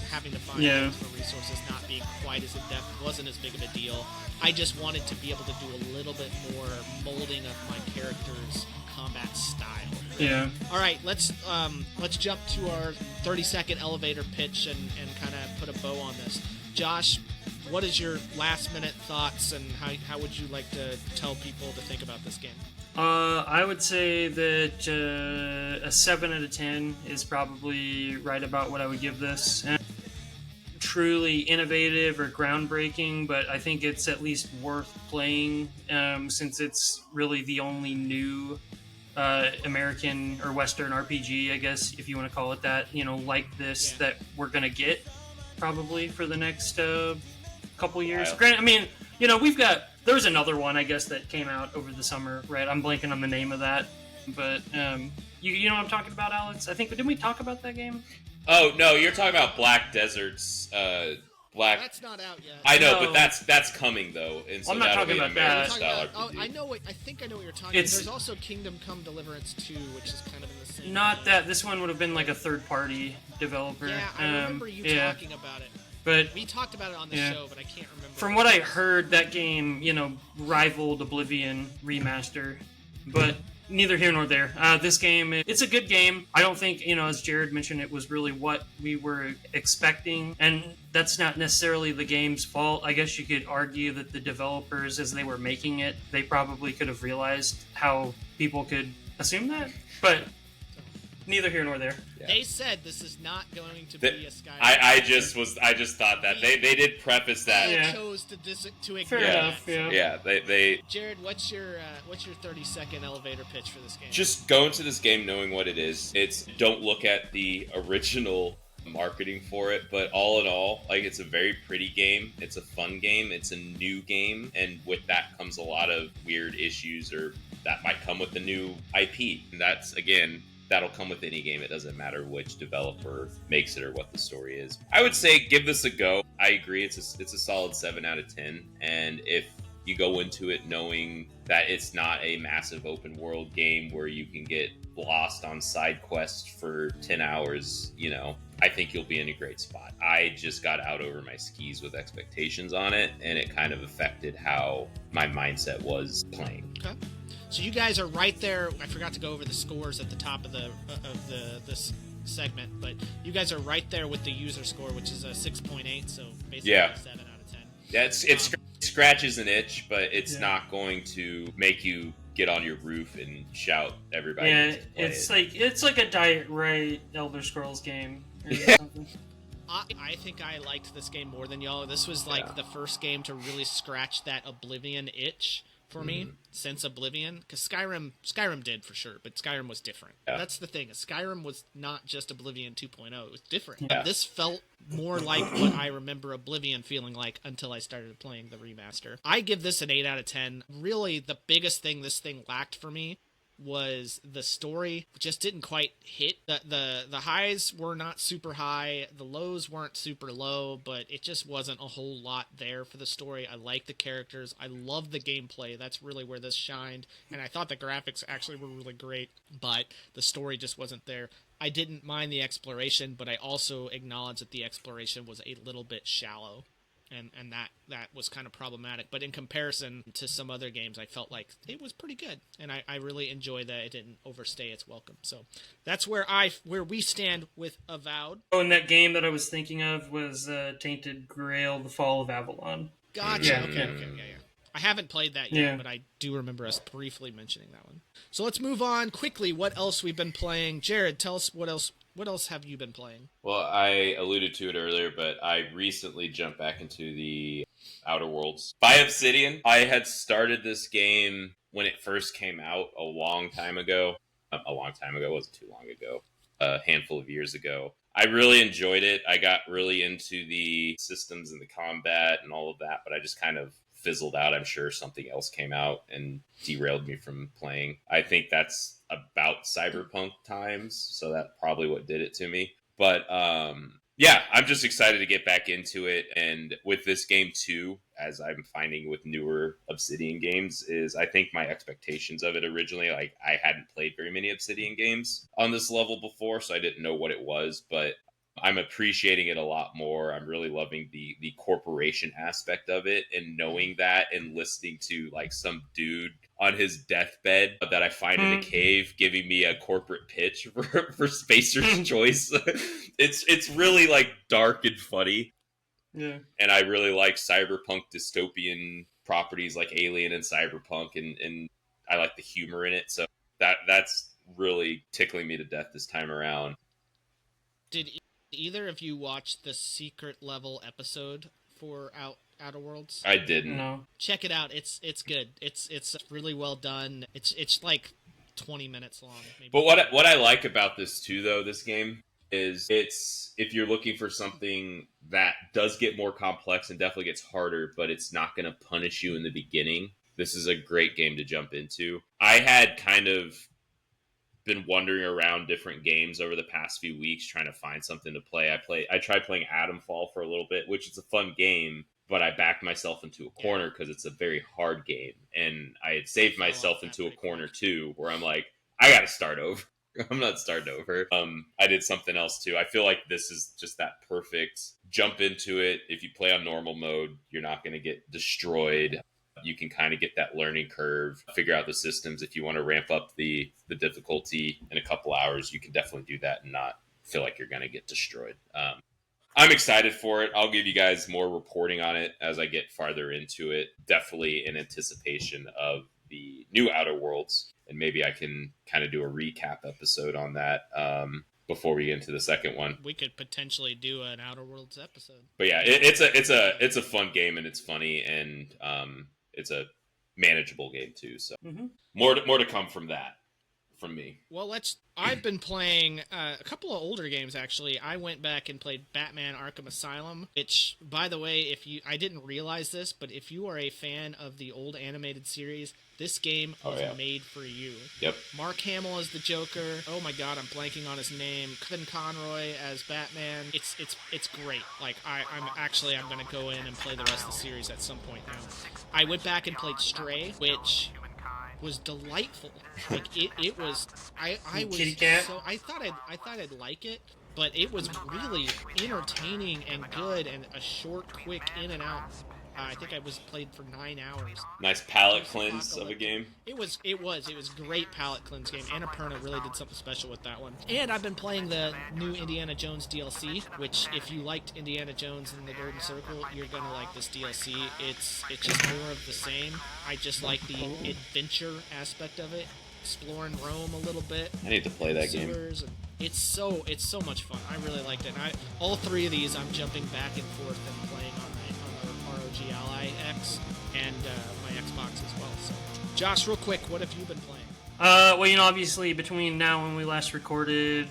[SPEAKER 1] having to find things for resources not being quite as in-depth wasn't as big of a deal. I just wanted to be able to do a little bit more molding of my character's combat style.
[SPEAKER 2] Yeah.
[SPEAKER 1] All right, let's jump to our 30-second elevator pitch and kind of put a bow on this. Josh, what is your last-minute thoughts, and how would you like to tell people to think about this game?
[SPEAKER 2] I would say that a 7 out of 10 is probably right about what I would give this. Truly innovative or groundbreaking, but I think it's at least worth playing, since it's really the only new American or Western RPG, I guess, if you want to call it that, like this, that we're going to get probably for the next couple years. Granted, I mean, there's another one, I guess, that came out over the summer, right? I'm blanking on the name of that, but you know what I'm talking about, Alex? I think, didn't we talk about that game?
[SPEAKER 3] Oh, no, you're talking about Black Desert's
[SPEAKER 1] That's not out yet.
[SPEAKER 3] I know, but that's coming though. And so
[SPEAKER 2] I'm not talking about that.
[SPEAKER 1] I think I know what you're talking about. There's also Kingdom Come Deliverance 2, which is kind of in the same.
[SPEAKER 2] Not that. This one would have been like a third-party developer.
[SPEAKER 1] Yeah, I remember you talking about it.
[SPEAKER 2] But
[SPEAKER 1] we talked about it on the show, but I can't remember.
[SPEAKER 2] From what I heard, that game, rivaled Oblivion remaster, but neither here nor there. This game, it's a good game. I don't think, as Jared mentioned, it was really what we were expecting, and that's not necessarily the game's fault. I guess you could argue that the developers, as they were making it, they probably could have realized how people could assume that, but Neither here nor there.
[SPEAKER 3] Yeah.
[SPEAKER 1] They said this is not going to be a Skyrim.
[SPEAKER 3] I just thought that they did preface that.
[SPEAKER 1] They chose to ignore
[SPEAKER 2] Fair
[SPEAKER 1] that.
[SPEAKER 2] enough, yeah.
[SPEAKER 3] Yeah, they.
[SPEAKER 1] Jared, what's your 30-second elevator pitch for this game?
[SPEAKER 3] Just go into this game knowing what it is. Don't look at the original marketing for it, but all in all, like, it's a very pretty game. It's a fun game. It's a new game, and with that comes a lot of weird issues, or that might come with the new IP. And that's, again, that'll come with any game. It doesn't matter which developer makes it or what the story is. I would say give this a go. I agree. It's a solid 7 out of 10. And if you go into it knowing that it's not a massive open world game where you can get lost on side quests for 10 hours, I think you'll be in a great spot. I just got out over my skis with expectations on it, and it kind of affected how my mindset was playing.
[SPEAKER 1] Okay. So you guys are right there. I forgot to go over the scores at the top of this segment, but you guys are right there with the user score, which is a 6.8, so basically a 7 out of 10.
[SPEAKER 3] Yeah, it scratches an itch, but it's not going to make you get on your roof and shout everybody.
[SPEAKER 2] Yeah, it's like a Diet Right Elder Scrolls game or something.
[SPEAKER 1] I think I liked this game more than y'all. This was the first game to really scratch that Oblivion itch for me since Oblivion, because Skyrim did for sure, but Skyrim was different.
[SPEAKER 3] Yeah.
[SPEAKER 1] That's the thing. Skyrim was not just Oblivion 2.0. It was different.
[SPEAKER 3] Yeah.
[SPEAKER 1] This felt more like what I remember Oblivion feeling like until I started playing the remaster. I give this an 8 out of 10. Really, the biggest thing this thing lacked for me was the story just didn't quite hit. The highs were not super high, the lows weren't super low, but it just wasn't a whole lot there for the story. I like the characters, I love the gameplay, that's really where this shined, and I thought the graphics actually were really great, but the story just wasn't there. I didn't mind the exploration, but I also acknowledge that the exploration was a little bit shallow. And that was kind of problematic. But in comparison to some other games, I felt like it was pretty good. And I really enjoyed that it didn't overstay its welcome. So that's where we stand with Avowed.
[SPEAKER 2] Oh, and that game that I was thinking of was Tainted Grail, The Fall of Avalon.
[SPEAKER 1] Gotcha.
[SPEAKER 2] Yeah.
[SPEAKER 1] Okay. Yeah. I haven't played that yet, but I do remember us briefly mentioning that one. So let's move on quickly. What else we've been playing? Jared, tell us what else have you been playing?
[SPEAKER 3] Well, I alluded to it earlier, but I recently jumped back into the Outer Worlds by Obsidian. I had started this game when it first came out a long time ago. A long time ago, it wasn't too long ago. A handful of years ago. I really enjoyed it. I got really into the systems and the combat and all of that, but I just kind of fizzled out. I'm sure something else came out and derailed me from playing. I think that's about Cyberpunk times, so that's probably what did it to me. But yeah, I'm just excited to get back into it. And with this game too, as I'm finding with newer Obsidian games, is I think my expectations of it originally, like, I hadn't played very many Obsidian games on this level before, so I didn't know what it was, but I'm appreciating it a lot more. I'm really loving the corporation aspect of it, and knowing that and listening to like some dude on his deathbed that I find in a cave giving me a corporate pitch for Spacer's Choice. It's really like dark and funny.
[SPEAKER 2] Yeah.
[SPEAKER 3] And I really like cyberpunk dystopian properties like Alien and Cyberpunk, and I like the humor in it. So that's really tickling me to death this time around.
[SPEAKER 1] Did either of you watch the secret level episode for Outer Worlds?
[SPEAKER 3] I didn't.
[SPEAKER 2] No.
[SPEAKER 1] Check it out. It's good. It's really well done. It's like 20 minutes long. Maybe.
[SPEAKER 3] But what I like about this too, though, this game is if you're looking for something that does get more complex and definitely gets harder, but it's not going to punish you in the beginning, this is a great game to jump into. I had kind of been wandering around different games over the past few weeks trying to find something to play. I tried playing Atomfall for a little bit, which is a fun game, but I backed myself into a corner because it's a very hard game, and I had saved myself into a corner too, where I'm like, I gotta start over. I'm not starting over. I did something else too. I feel like this is just that perfect jump into it. If you play on normal mode, you're not going to get destroyed. You can kind of get that learning curve, figure out the systems. If you want to ramp up the difficulty in a couple hours, you can definitely do that and not feel like you're going to get destroyed. I'm excited for it. I'll give you guys more reporting on it as I get farther into it. Definitely in anticipation of the new Outer Worlds, and maybe I can kind of do a recap episode on that before we get into the second one.
[SPEAKER 1] We could potentially do an Outer Worlds episode.
[SPEAKER 3] But yeah, it's a fun game, and it's funny, and it's a manageable game too. So more to come from that. From me.
[SPEAKER 1] Well, I've been playing a couple of older games, actually. I went back and played Batman Arkham Asylum, which, by the way, I didn't realize this, but if you are a fan of the old animated series, this game was made for you.
[SPEAKER 3] Yep.
[SPEAKER 1] Mark Hamill as the Joker. Oh my god, I'm blanking on his name. Kevin Conroy as Batman. It's great. Like, I'm going to go in and play the rest of the series at some point now. I went back and played Stray, which was delightful. Like it was. I was
[SPEAKER 2] Kitty cat.
[SPEAKER 1] so I thought I'd like it, but it was really entertaining and good, and a short, quick in and out. I think I played for 9 hours.
[SPEAKER 3] Nice palate cleanse of a game.
[SPEAKER 1] It was great palate cleanse game. Annapurna really did something special with that one. And I've been playing the new Indiana Jones DLC, which if you liked Indiana Jones and the Golden Circle, you're gonna like this DLC. It's just more of the same. I just like the adventure aspect of it, exploring Rome a little bit.
[SPEAKER 3] I need to play that game.
[SPEAKER 1] And it's so much fun. I really liked it. And all three of these I'm jumping back and forth and playing on the ROG Ally X and my Xbox as well. So, Josh, real quick, what have you been playing?
[SPEAKER 2] Well, obviously between now and we last recorded,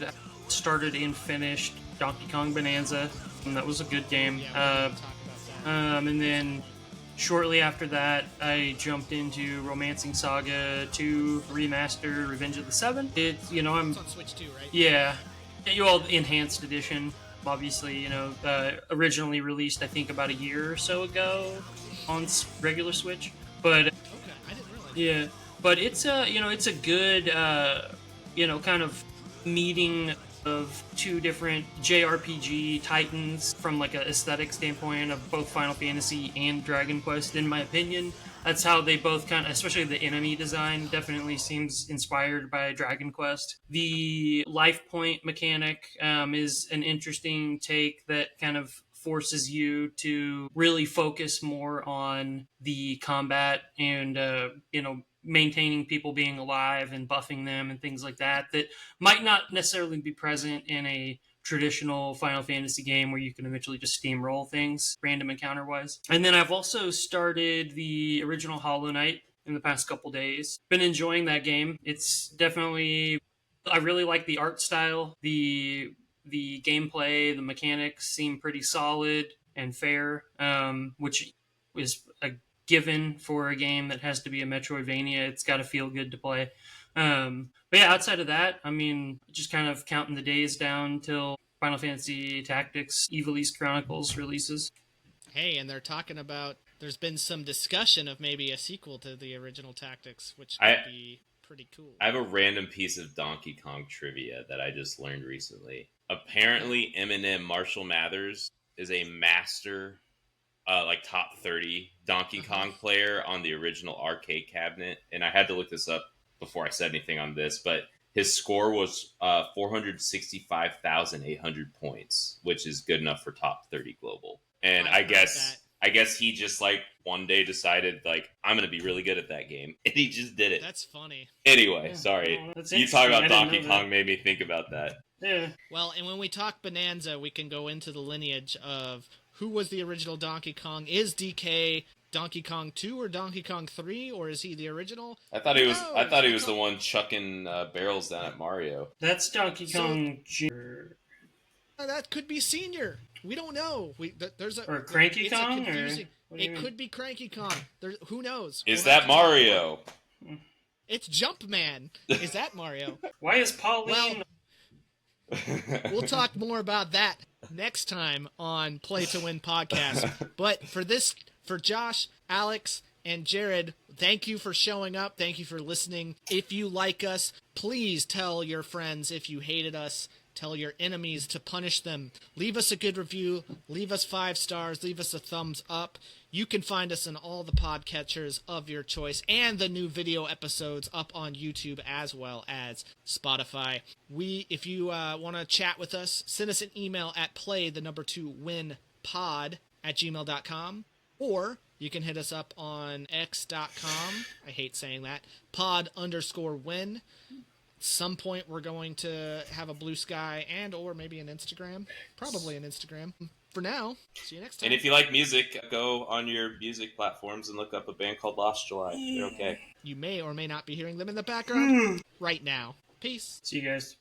[SPEAKER 2] started and finished Donkey Kong Bonanza, and that was a good game.
[SPEAKER 1] Yeah, we'll talk about that.
[SPEAKER 2] And then shortly after that, I jumped into Romancing Saga 2 Remaster Revenge of the Seven. It's,
[SPEAKER 1] It's on Switch too, right?
[SPEAKER 2] Yeah, enhanced edition. Obviously, originally released I think about a year or so ago on regular Switch. But
[SPEAKER 1] Okay, I didn't realize.
[SPEAKER 2] yeah, but it's a good kind of meeting of two different JRPG titans from like a aesthetic standpoint of both Final Fantasy and Dragon Quest, in my opinion. That's how they both kind of, especially the enemy design, definitely seems inspired by Dragon Quest. The life point mechanic is an interesting take that kind of forces you to really focus more on the combat and, maintaining people being alive and buffing them and things like that might not necessarily be present in a traditional Final Fantasy game where you can eventually just steamroll things random encounter wise. And then I've also started the original Hollow Knight in the past couple days. Been enjoying that game. It's definitely, I really like the art style. The gameplay, the mechanics seem pretty solid and fair, which is a given for a game that has to be a Metroidvania. It's got to feel good to play. But yeah, outside of that, I mean, just kind of counting the days down till Final Fantasy Tactics Ivalice Chronicles releases.
[SPEAKER 1] Hey, and they're talking about, there's been some discussion of maybe a sequel to the original Tactics, which would be pretty cool.
[SPEAKER 3] I have a random piece of Donkey Kong trivia that I just learned recently. Apparently, Eminem Marshall Mathers is a master, top 30 Donkey Kong player on the original arcade cabinet. And I had to look this up before I said anything on this, but his score was 465,800 points, which is good enough for top 30 global. And I guess he just one day decided I'm going to be really good at that game, and he just did it.
[SPEAKER 1] That's funny.
[SPEAKER 3] Anyway,
[SPEAKER 2] Yeah.
[SPEAKER 3] sorry.
[SPEAKER 2] That's
[SPEAKER 3] You talk about
[SPEAKER 2] interesting. I
[SPEAKER 3] Donkey
[SPEAKER 2] didn't know
[SPEAKER 3] Kong made me think about that.
[SPEAKER 2] Yeah.
[SPEAKER 1] Well, and when we talk Bonanza, we can go into the lineage of who was the original Donkey Kong. Is DK Donkey Kong 2 or Donkey Kong 3, or is he the original?
[SPEAKER 3] I thought he was the one chucking barrels down at Mario.
[SPEAKER 2] That's Donkey Kong Jr.
[SPEAKER 1] That could be Senior. We don't know. There's a
[SPEAKER 2] Or Cranky
[SPEAKER 1] it's
[SPEAKER 2] Kong,
[SPEAKER 1] a confusing.
[SPEAKER 2] or what do you
[SPEAKER 1] It
[SPEAKER 2] mean?
[SPEAKER 1] could be Cranky Kong. Who knows?
[SPEAKER 3] Is
[SPEAKER 1] We'll have
[SPEAKER 3] that
[SPEAKER 1] to-
[SPEAKER 3] Mario?
[SPEAKER 1] It's Jumpman. Is that Mario?
[SPEAKER 2] Why is Pauline...
[SPEAKER 1] We'll talk more about that next time on Play to Win podcast. But for Josh, Alex, and Jared, thank you for showing up. Thank you for listening. If you like us, please tell your friends. If you hated us, tell your enemies to punish them. Leave us a good review. Leave us 5 stars. Leave us a thumbs up. You can find us in all the podcatchers of your choice and the new video episodes up on YouTube as well as Spotify. If you want to chat with us, send us an email at play2winpod@gmail.com, or You can hit us up on x.com. I hate saying that. pod_win. Some point we're going to have a Blue Sky and or maybe an Instagram. Probably an Instagram. For now, see you next time.
[SPEAKER 3] And if you like music, go on your music platforms and look up a band called Lost July. They're okay.
[SPEAKER 1] You may or may not be hearing them in the background right now. Peace.
[SPEAKER 2] See you guys.